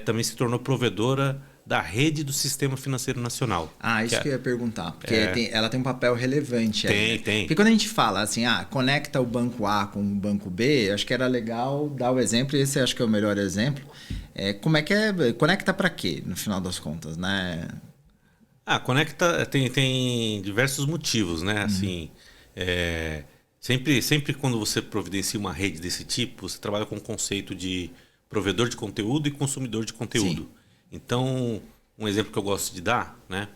também se tornou provedora da rede do Sistema Financeiro Nacional. Isso que eu ia perguntar, porque ela tem um papel relevante. Tem. Porque quando a gente fala assim, conecta o banco A com o banco B, acho que era legal dar o exemplo, e esse acho que é o melhor exemplo. Como é que conecta para quê, no final das contas, né? Conecta, tem diversos motivos, né? Assim, sempre quando você providencia uma rede desse tipo, você trabalha com o conceito de provedor de conteúdo e consumidor de conteúdo. Sim. Então, um exemplo que eu gosto de dar, né?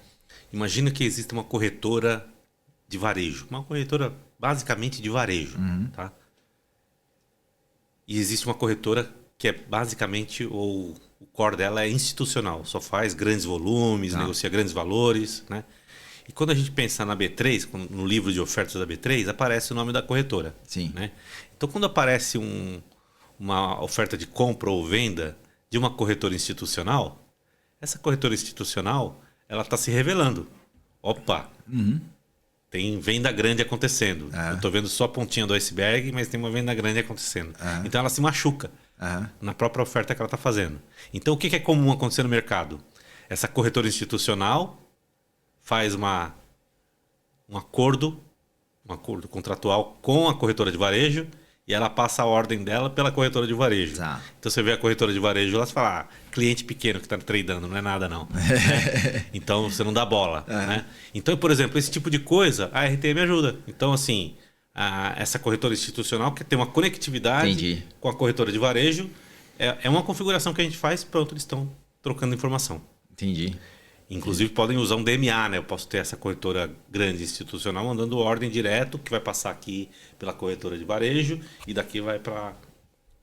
Imagina que existe uma corretora de varejo, uma corretora basicamente de varejo, tá? E existe uma corretora que é basicamente o core dela é institucional, só faz grandes volumes, negocia grandes valores, né? E quando a gente pensa na B3, no livro de ofertas da B3, aparece o nome da corretora. Sim. Né? Então, quando aparece uma oferta de compra ou venda de uma corretora institucional, essa corretora institucional ela está se revelando. Opa, tem venda grande acontecendo. Eu estou vendo só a pontinha do iceberg, mas tem uma venda grande acontecendo. Então, ela se machuca na própria oferta que ela está fazendo. Então, o que é comum acontecer no mercado? Essa corretora institucional faz um acordo contratual com a corretora de varejo e ela passa a ordem dela pela corretora de varejo. Tá. Então você vê a corretora de varejo, ela fala, cliente pequeno que está tradando, não é nada não. Né? Então você não dá bola. Né? Então, por exemplo, esse tipo de coisa, a RTM ajuda. Então, assim, essa corretora institucional que tem uma conectividade com a corretora de varejo, é uma configuração que a gente faz, pronto, eles estão trocando informação. Entendi. Inclusive podem usar um DMA, né? Eu posso ter essa corretora grande institucional mandando ordem direto, que vai passar aqui pela corretora de varejo e daqui vai para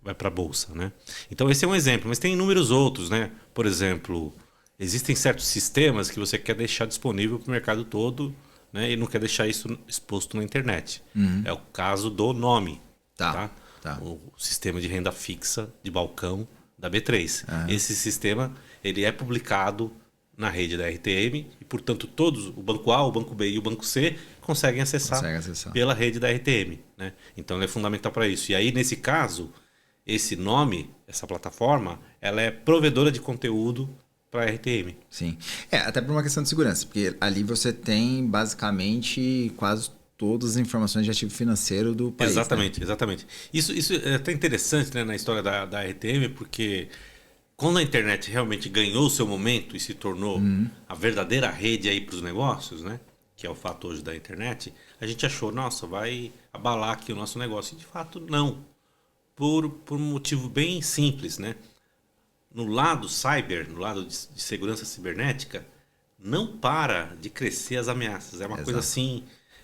a bolsa, né? Então esse é um exemplo, mas tem inúmeros outros, né? Por exemplo, existem certos sistemas que você quer deixar disponível para o mercado todo, né? E não quer deixar isso exposto na internet. É o caso do nome, tá? O sistema de renda fixa de balcão da B3. Esse sistema ele é publicado na rede da RTM e, portanto, todos, o banco A, o banco B e o banco C, conseguem acessar pela rede da RTM. Né? Então, ele é fundamental para isso. E aí, nesse caso, esse nome, essa plataforma, ela é provedora de conteúdo para a RTM. Sim. Até por uma questão de segurança, porque ali você tem, basicamente, quase todas as informações de ativo financeiro do país. Exatamente, né? Exatamente. Isso é até interessante, né, na história da RTM, porque quando a internet realmente ganhou o seu momento e se tornou a verdadeira rede aí para os negócios, né? Que é o fato hoje da internet, a gente achou, nossa, vai abalar aqui o nosso negócio. E de fato, não. Por um motivo bem simples, né? No lado cyber, no lado de segurança cibernética, não para de crescer as ameaças. É uma coisa assim,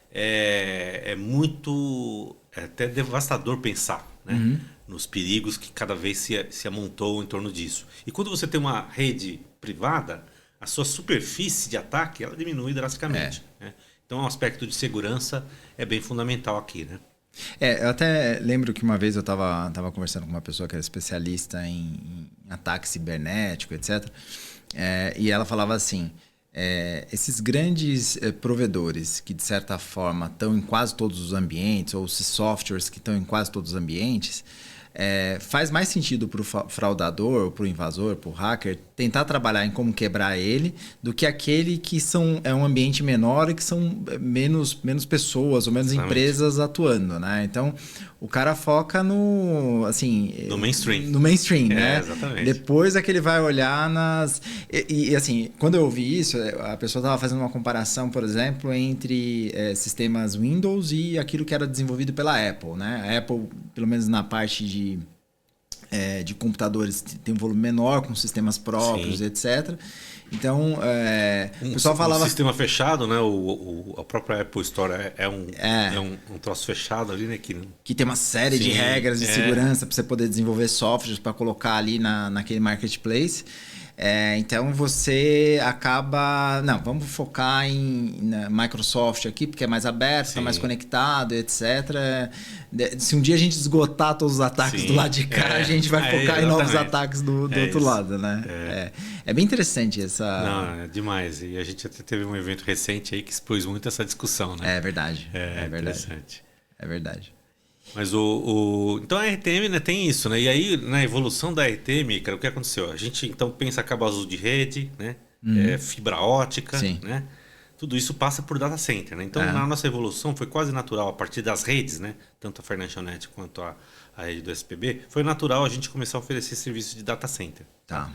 é muito, até devastador pensar, né? Nos perigos que cada vez se amontou em torno disso. E quando você tem uma rede privada, a sua superfície de ataque ela diminui drasticamente. Né? Então, o aspecto de segurança é bem fundamental aqui. Né? Eu até lembro que uma vez eu estava conversando com uma pessoa que era especialista em ataque cibernético, etc. E ela falava assim, esses grandes provedores que, de certa forma, estão em quase todos os ambientes, ou esses softwares que estão em quase todos os ambientes, faz mais sentido para o fraudador, para o invasor, para o hacker, tentar trabalhar em como quebrar ele, do que aquele que é um ambiente menor e que são menos pessoas ou menos empresas atuando, né? Então, o cara foca no mainstream. No mainstream, né? Exatamente. Depois é que ele vai olhar nas... E assim, quando eu ouvi isso, a pessoa estava fazendo uma comparação, por exemplo, entre sistemas Windows e aquilo que era desenvolvido pela Apple, né? A Apple, pelo menos na parte de computadores, tem um volume menor, com sistemas próprios, sim, etc. Então, o pessoal falava... Um sistema fechado, né? A própria Apple Store é um troço fechado ali, né? Que tem uma série, sim, de regras de segurança para você poder desenvolver softwares para colocar ali naquele marketplace. Então você acaba... Não, vamos focar na Microsoft aqui, porque é mais aberto, está mais conectado, etc. Se um dia a gente esgotar todos os ataques, sim, do lado de cá, a gente vai focar em novos ataques do outro lado, né? É bem interessante essa... Não, é demais. E a gente até teve um evento recente aí que expôs muito essa discussão, né? É verdade. É verdade. É verdade. Mas então a RTM, né, tem isso, né? E aí, na evolução da RTM, cara, o que aconteceu? A gente então pensa cabo azul de rede, né? Fibra ótica, sim, né? Tudo isso passa por data center, né? Então, na nossa evolução foi quase natural, a partir das redes, né? Tanto a Financial Net quanto a rede do SPB, foi natural a gente começar a oferecer serviço de data center. Tá.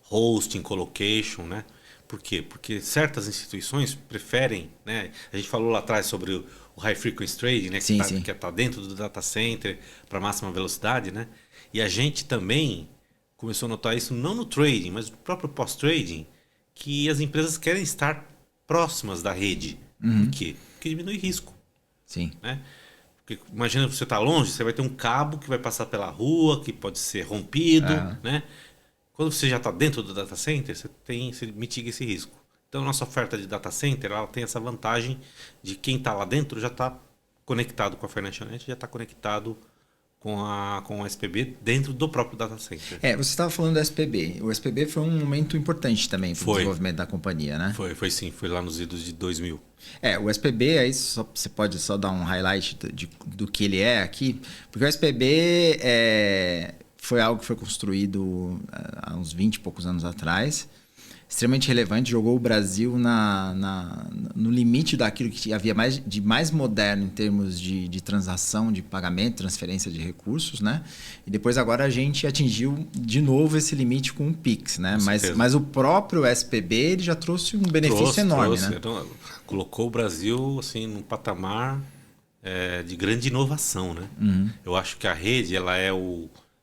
Hosting, colocation, né? Por quê? Porque certas instituições preferem, né? A gente falou lá atrás sobre o high frequency trading, né? Que está dentro do data center para máxima velocidade, né? E a gente também começou a notar isso não no trading, mas no próprio pós-trading, que as empresas querem estar próximas da rede. Uhum. Por quê? Porque diminui risco. Sim. Né? Porque imagina que você está longe, você vai ter um cabo que vai passar pela rua, que pode ser rompido, né? Quando você já está dentro do data center, você mitiga esse risco. Então, a nossa oferta de data center, ela tem essa vantagem de quem está lá dentro já está conectado com a Financial Net, já está conectado com a SPB dentro do próprio data center. Você estava falando do SPB. O SPB foi um momento importante também para o desenvolvimento da companhia, né? Foi sim. Foi lá nos idos de 2000. O SPB, aí você pode só dar um highlight do que ele é aqui, porque o SPB foi algo que foi construído há uns 20 e poucos anos atrás, extremamente relevante, jogou o Brasil no limite daquilo que havia de mais moderno em termos de transação, de pagamento, transferência de recursos, né? E depois agora a gente atingiu de novo esse limite com o Pix, né? Mas o próprio SPB ele já trouxe um benefício enorme, né? Então, colocou o Brasil assim, num patamar de grande inovação, né? Uhum. Eu acho que a rede ela é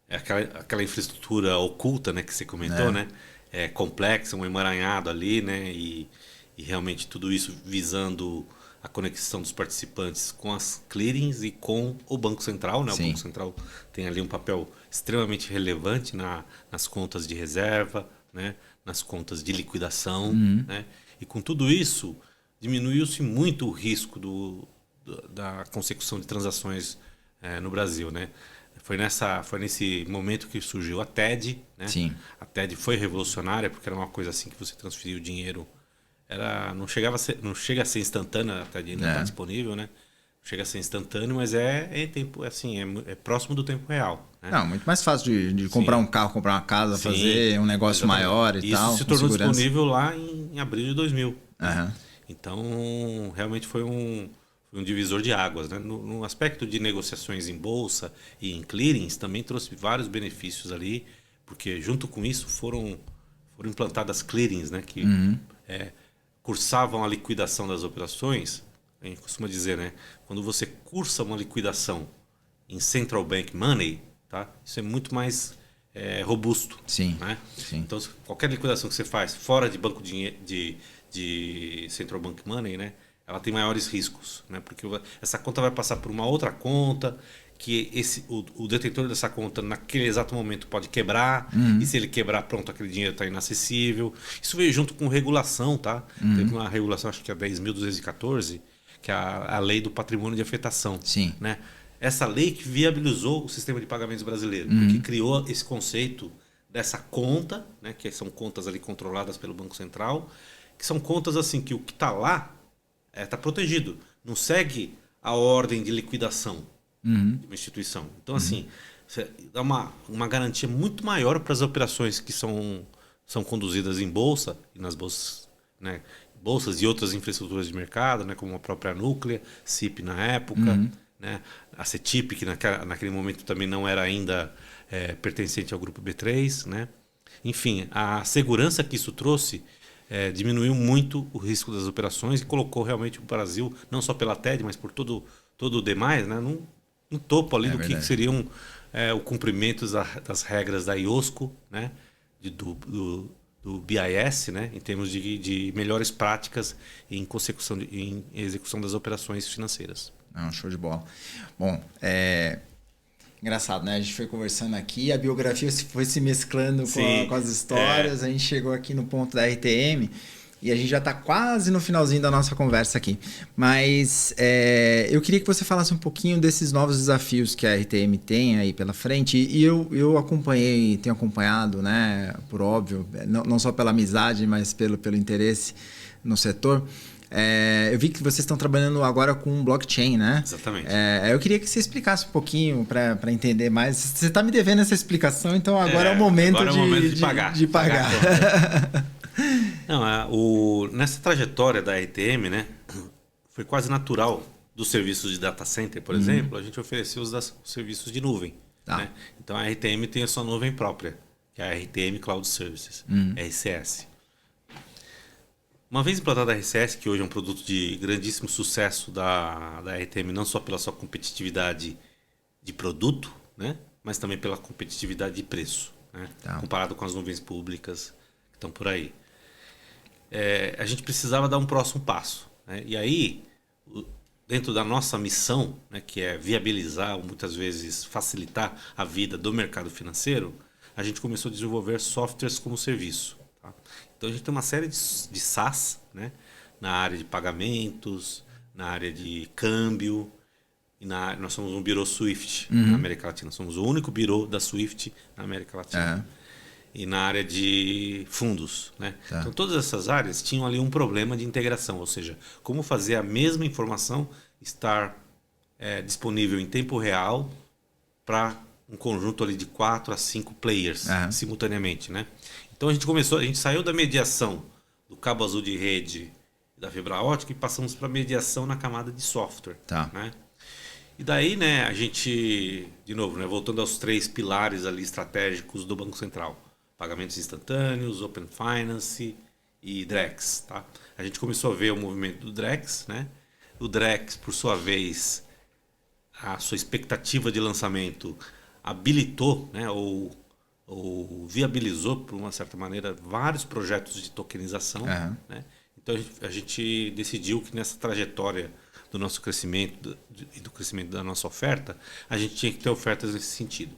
aquela infraestrutura oculta, né, que você comentou, né? É complexa, um emaranhado ali, né? E realmente tudo isso visando a conexão dos participantes com as clearings e com o Banco Central, né? O Banco Central tem ali um papel extremamente relevante nas contas de reserva, né? Nas contas de liquidação, né? E com tudo isso, diminuiu-se muito o risco da consecução de transações no Brasil, né? Foi nesse momento que surgiu a TED, né? Sim. A TED foi revolucionária porque era uma coisa assim que você transferia o dinheiro, não chega a ser instantânea, a TED ainda está disponível, né? Chega a ser instantâneo, mas tempo assim, é próximo do tempo real, né? Não, muito mais fácil de comprar um carro, comprar uma casa, fazer um negócio maior e tal. Isso se tornou disponível lá em abril de 2000. Uhum. Então, realmente foi um divisor de águas, né? No aspecto de negociações em bolsa e em clearings também trouxe vários benefícios ali, porque junto com isso foram implantadas clearings, né? Que cursavam a liquidação das operações. A gente costuma dizer, né? Quando você cursa uma liquidação em Central Bank Money, tá? Isso é muito mais robusto. Sim. Né? Sim. Então, qualquer liquidação que você faz fora de banco de Central Bank Money, né? Ela tem maiores riscos, né? Porque essa conta vai passar por uma outra conta, que o detentor dessa conta naquele exato momento pode quebrar, e se ele quebrar, pronto, aquele dinheiro está inacessível. Isso veio junto com regulação, tá? Teve uma regulação, acho que é 10.214, que é a lei do patrimônio de afetação. Sim. Né? essa lei que viabilizou o sistema de pagamentos brasileiro, que criou esse conceito dessa conta, né, que são contas ali controladas pelo Banco Central, que são contas assim que o que está lá está protegido, não segue a ordem de liquidação de uma instituição. Então, assim, você dá uma garantia muito maior para as operações que são conduzidas em bolsa e nas bolsas, né, bolsas e outras infraestruturas de mercado, né, como a própria Núclea, CIP na época, né, a CETIP, que naquele momento também não era ainda pertencente ao grupo B3, né? Enfim, a segurança que isso trouxe diminuiu muito o risco das operações e colocou realmente o Brasil, não só pela TED, mas por todo o demais, né, no topo ali do que seriam o cumprimento das regras da IOSCO, né, do BIS, né, em termos de melhores práticas em execução das operações financeiras. Show de bola. Bom, engraçado, né? A gente foi conversando aqui, a biografia foi se mesclando com as histórias, a gente chegou aqui no ponto da RTM e a gente já está quase no finalzinho da nossa conversa aqui. Mas eu queria que você falasse um pouquinho desses novos desafios que a RTM tem aí pela frente. E eu acompanhei, tenho acompanhado, né? Por óbvio, não só pela amizade, mas pelo interesse no setor. Eu vi que vocês estão trabalhando agora com blockchain, né? Exatamente. Eu queria que você explicasse um pouquinho para entender mais. Você está me devendo essa explicação, então agora é o momento, de pagar. De pagar. Não, nessa trajetória da RTM, né, foi quase natural dos serviços de data center, por exemplo, a gente ofereceu os serviços de nuvem. Tá. Né? Então a RTM tem a sua nuvem própria, que é a RTM Cloud Services, RCS. Uma vez implantada a RCS, que hoje é um produto de grandíssimo sucesso da RTM, não só pela sua competitividade de produto, né, mas também pela competitividade de preço, né, comparado com as nuvens públicas que estão por aí. A gente precisava dar um próximo passo. Né, e aí, dentro da nossa missão, né, que é viabilizar ou muitas vezes facilitar a vida do mercado financeiro, a gente começou a desenvolver softwares como serviço. Então a gente tem uma série de SaaS, né, na área de pagamentos, na área de câmbio, e nós somos um bureau Swift na América Latina. Somos o único bureau da Swift na América Latina. E na área de fundos. Né? Então todas essas áreas tinham ali um problema de integração, ou seja, como fazer a mesma informação estar disponível em tempo real para um conjunto ali de 4 a 5 players simultaneamente, né? Então a gente saiu da mediação do cabo azul de rede da fibra ótica e passamos para mediação na camada de software. Né? E daí, né, a gente, de novo, né, voltando aos 3 pilares ali estratégicos do Banco Central: pagamentos instantâneos, Open Finance e Drex. Tá? A gente começou a ver o movimento do Drex. Né? O Drex, por sua vez, a sua expectativa de lançamento habilitou, né, ou viabilizou, por uma certa maneira, vários projetos de tokenização. Né? Então a gente decidiu que nessa trajetória do nosso crescimento e do crescimento da nossa oferta, a gente tinha que ter ofertas nesse sentido.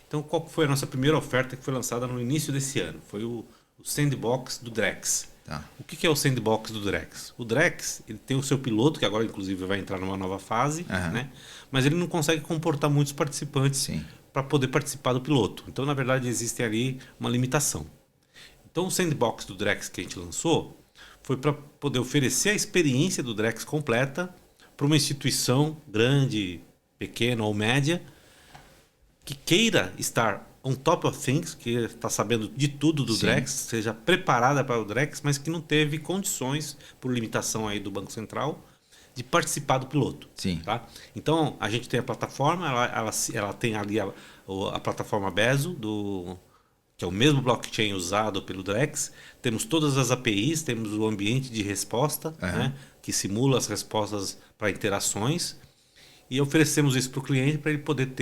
Então qual foi a nossa primeira oferta que foi lançada no início desse ano? Foi o Sandbox do Drex. O que é o Sandbox do Drex? O Drex, ele tem o seu piloto, que agora inclusive vai entrar numa nova fase, né? Mas ele não consegue comportar muitos participantes para poder participar do piloto. Então, na verdade, existe ali uma limitação. Então, o Sandbox do Drex que a gente lançou foi para poder oferecer a experiência do Drex completa para uma instituição grande, pequena ou média que queira estar on top of things, que está sabendo de tudo do Drex, seja preparada para o Drex, mas que não teve condições, por limitação aí do Banco Central, de participar do piloto. Tá? Então, a gente tem a plataforma, ela tem ali a plataforma Bezo, que é o mesmo blockchain usado pelo Drex. Temos todas as APIs, temos o ambiente de resposta, né, que simula as respostas para interações, e oferecemos isso para o cliente para ele poder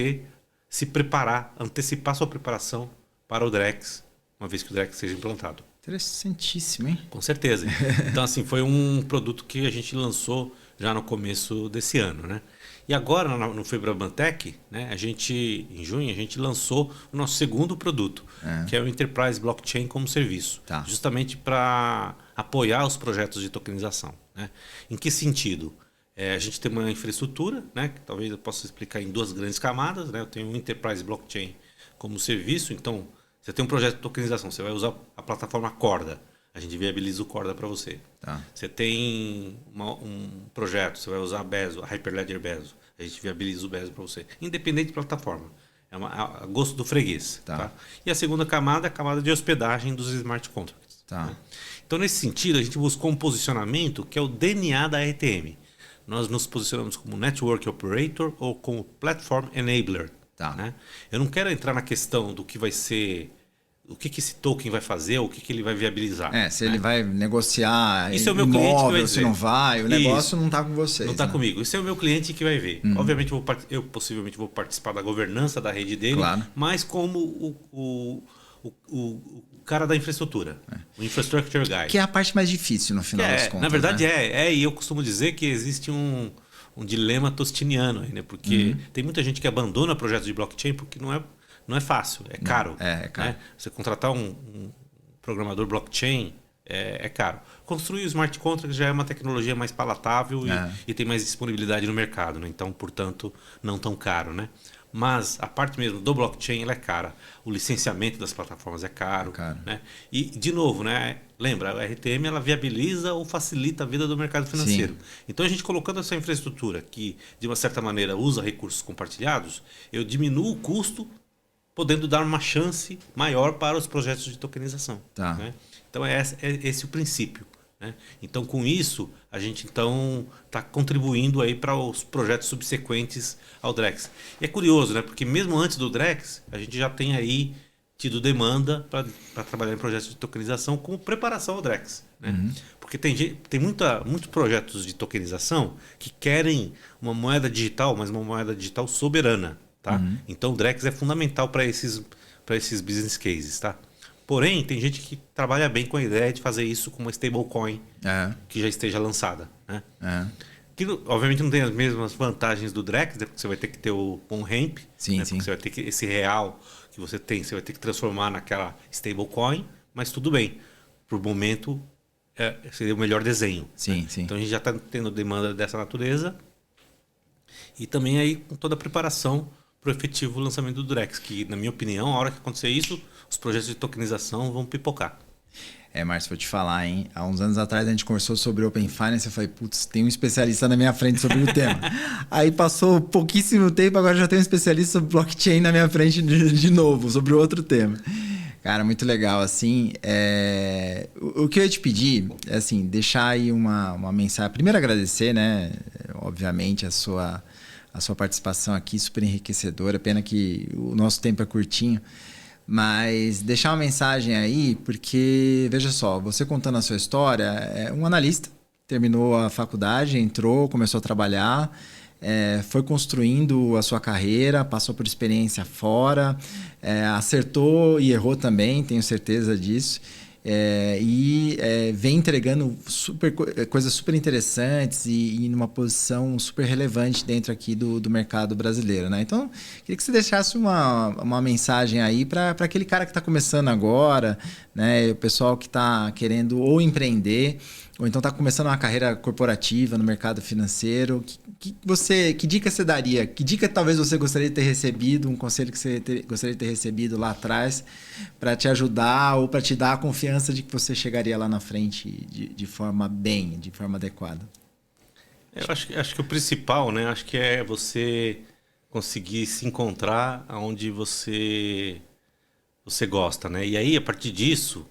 se preparar, antecipar sua preparação para o Drex, uma vez que o Drex seja implantado. Interessantíssimo, hein? Com certeza. Então, assim, foi um produto que a gente lançou já no começo desse ano, né? E agora, no Febrabantec, né, em junho, a gente lançou o nosso segundo produto, que é o Enterprise Blockchain como serviço, justamente para apoiar os projetos de tokenização. Né? Em que sentido? A gente tem uma infraestrutura, né, que talvez eu possa explicar em duas grandes camadas, né? Eu tenho um Enterprise Blockchain como serviço, então você tem um projeto de tokenização, você vai usar a plataforma Corda, a gente viabiliza o Corda para você. Tá. Você tem um projeto, você vai usar a Bezo, a Hyperledger Bezo, a gente viabiliza o Bezo para você, independente de plataforma. É a gosto do freguês. Tá. E a segunda camada é a camada de hospedagem dos smart contracts. Tá. Né? Então, nesse sentido, a gente buscou um posicionamento que é o DNA da RTM. Nós nos posicionamos como Network Operator ou como Platform Enabler. Tá. Né? Eu não quero entrar na questão do que vai ser, o que esse token vai fazer, ou o que ele vai viabilizar. Se ele vai negociar isso é o meu imóvel, cliente que vai se não vai, o negócio não está com vocês. Não está comigo. Isso é o meu cliente que vai ver. Obviamente, eu possivelmente vou participar da governança da rede dele, mas como o cara da infraestrutura, o Infrastructure Guy. Que é a parte mais difícil, no final das contas. Na verdade, né? E eu costumo dizer que existe um dilema tostiniano aí, né? Porque tem muita gente que abandona projetos de blockchain porque não é fácil, é caro. É caro. Né? Você contratar um programador blockchain é caro. Construir o smart contract já é uma tecnologia mais palatável e tem mais disponibilidade no mercado, né? Então, portanto, não tão caro, né? Mas a parte mesmo do blockchain ela é cara. O licenciamento das plataformas é caro. Né? E, de novo, né? Lembra, a RTM ela viabiliza ou facilita a vida do mercado financeiro. Sim. Então, a gente colocando essa infraestrutura que, de uma certa maneira, usa recursos compartilhados, eu diminuo o custo, podendo dar uma chance maior para os projetos de tokenização. Tá. Né? Então, é esse o princípio. Né? Então, com isso, a gente está contribuindo aí para os projetos subsequentes ao Drex. E é curioso, né? Porque mesmo antes do Drex, a gente já tem aí tido demanda para trabalhar em projetos de tokenização como preparação ao Drex. Né? Porque tem muitos projetos de tokenização que querem uma moeda digital, mas uma moeda digital soberana. Tá? Então, o Drex é fundamental para esses business cases. Tá? Porém, tem gente que trabalha bem com a ideia de fazer isso com uma stablecoin que já esteja lançada. Né? Que, obviamente, não tem as mesmas vantagens do Drex, né? Porque você vai ter que ter o on-ramp, sim, né? sim. Porque você vai ter que esse real que você tem, você vai ter que transformar naquela stablecoin, mas tudo bem. Por momento, seria o melhor desenho. Sim, né? sim. Então, a gente já está tendo demanda dessa natureza e também aí com toda a preparação para o efetivo lançamento do Drex, que, na minha opinião, a hora que acontecer isso, os projetos de tokenização vão pipocar. Márcio, vou te falar, hein? Há uns anos atrás a gente conversou sobre Open Finance, eu falei, putz, tem um especialista na minha frente sobre o tema. Aí passou pouquíssimo tempo, agora já tem um especialista sobre blockchain na minha frente de novo, sobre outro tema. Cara, muito legal, assim, o que eu ia te pedir é, assim, deixar aí uma mensagem. Primeiro agradecer, né, obviamente, a sua participação aqui, super enriquecedora, pena que o nosso tempo é curtinho. Mas deixar uma mensagem aí, porque, veja só, você contando a sua história, é um analista, terminou a faculdade, entrou, começou a trabalhar, foi construindo a sua carreira, passou por experiência fora, acertou e errou também, tenho certeza disso. Vem entregando coisas super interessantes e numa posição super relevante dentro aqui do mercado brasileiro, né? Então, queria que você deixasse uma mensagem aí para aquele cara que está começando agora, né? O pessoal que está querendo ou empreender ou então está começando uma carreira corporativa no mercado financeiro. Que dica você daria? Que dica talvez você gostaria de ter recebido, um conselho que você gostaria de ter recebido lá atrás para te ajudar ou para te dar a confiança de que você chegaria lá na frente de forma adequada? Eu acho que o principal, né? Acho que é você conseguir se encontrar onde você gosta, né? E aí, a partir disso,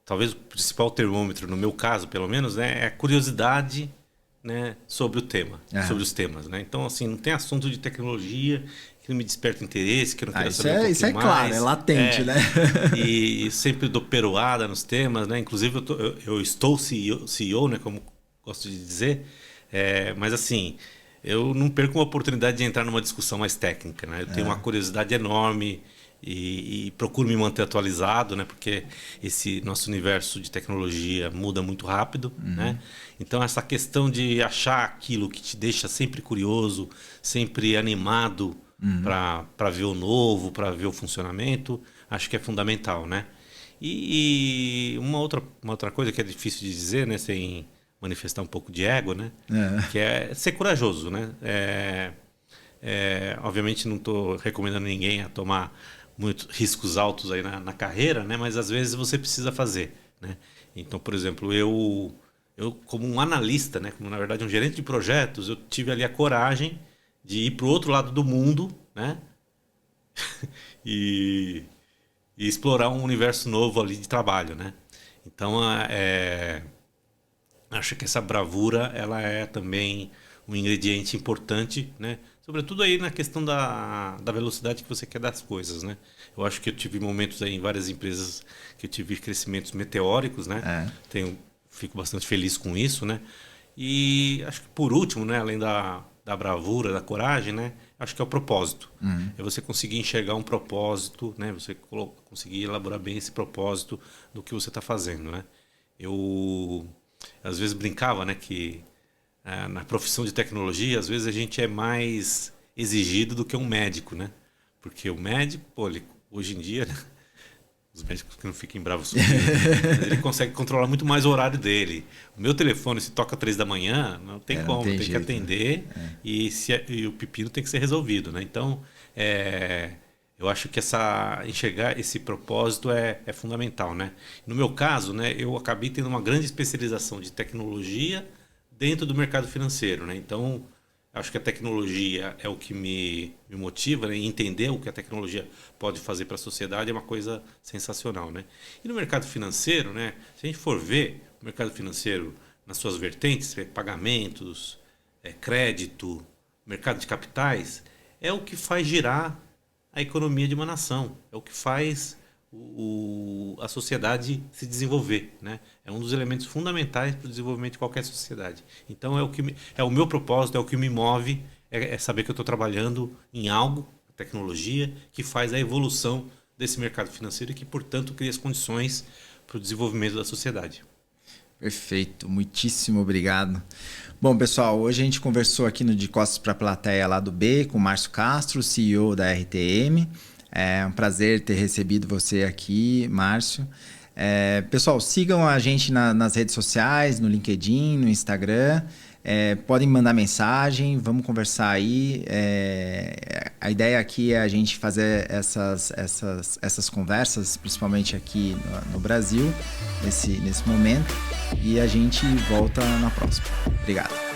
talvez o principal termômetro, no meu caso, pelo menos, né, é a curiosidade, né, sobre o tema, sobre os temas, né? Então, assim, não tem assunto de tecnologia que não me desperta interesse, que eu não quero saber um pouquinho isso é mais. Claro, é latente, né? E sempre dou peroada nos temas, né? Inclusive, eu estou CEO, né, como gosto de dizer, mas assim, eu não perco uma oportunidade de entrar numa discussão mais técnica, né? Eu tenho uma curiosidade enorme e procuro me manter atualizado, né? Porque esse nosso universo de tecnologia muda muito rápido, né? Então, essa questão de achar aquilo que te deixa sempre curioso, sempre animado para ver o novo, para ver o funcionamento, acho que é fundamental, né? E uma outra coisa que é difícil de dizer, né? Sem manifestar um pouco de ego, né? Que é ser corajoso, né? Obviamente não estou recomendando ninguém a tomar muitos riscos altos aí na carreira, né? Mas às vezes você precisa fazer, né? Então, por exemplo, eu como um analista, né? Como na verdade um gerente de projetos, eu tive ali a coragem de ir para o outro lado do mundo, né? e explorar um universo novo ali de trabalho, né? Então, acho que essa bravura, ela é também um ingrediente importante, né? Sobretudo aí na questão da velocidade que você quer das coisas, né? Eu acho que eu tive momentos aí em várias empresas que eu tive crescimentos meteóricos, né? Fico bastante feliz com isso, né? E acho que por último, né? Além da bravura, da coragem, né? Acho que é o propósito. É você conseguir enxergar um propósito, né? Você conseguir elaborar bem esse propósito do que você está fazendo, né? Eu às vezes brincava, né? Que na profissão de tecnologia, às vezes a gente é mais exigido do que um médico, né? Porque o médico, pô, hoje em dia, né? Os médicos que não fiquem bravos comigo, mas ele consegue controlar muito mais o horário dele. O meu telefone, se toca 3 da manhã, não tem como, tem jeito, que atender, né? E o pepino tem que ser resolvido, né? Então, eu acho que enxergar esse propósito é fundamental, né? No meu caso, né, eu acabei tendo uma grande especialização de tecnologia dentro do mercado financeiro, né? Então, acho que a tecnologia é o que me motiva, né? E entender o que a tecnologia pode fazer para a sociedade é uma coisa sensacional, né? E no mercado financeiro, né? Se a gente for ver o mercado financeiro nas suas vertentes, pagamentos, crédito, mercado de capitais, é o que faz girar a economia de uma nação, é o que faz a sociedade se desenvolver, né? É um dos elementos fundamentais para o desenvolvimento de qualquer sociedade. Então é o meu propósito, é o que me move, é saber que eu estou trabalhando em algo, tecnologia, que faz a evolução desse mercado financeiro e que, portanto, cria as condições para o desenvolvimento da sociedade. Perfeito, muitíssimo obrigado. Bom, pessoal, hoje a gente conversou aqui no De Costas para a Plateia lá do B com o Márcio Castro, CEO da RTM. É um prazer ter recebido você aqui, Márcio. Pessoal, sigam a gente nas redes sociais, no LinkedIn, no Instagram. Podem mandar mensagem, vamos conversar aí. A ideia aqui é a gente fazer essas conversas, principalmente aqui no Brasil, nesse momento. E a gente volta na próxima. Obrigado.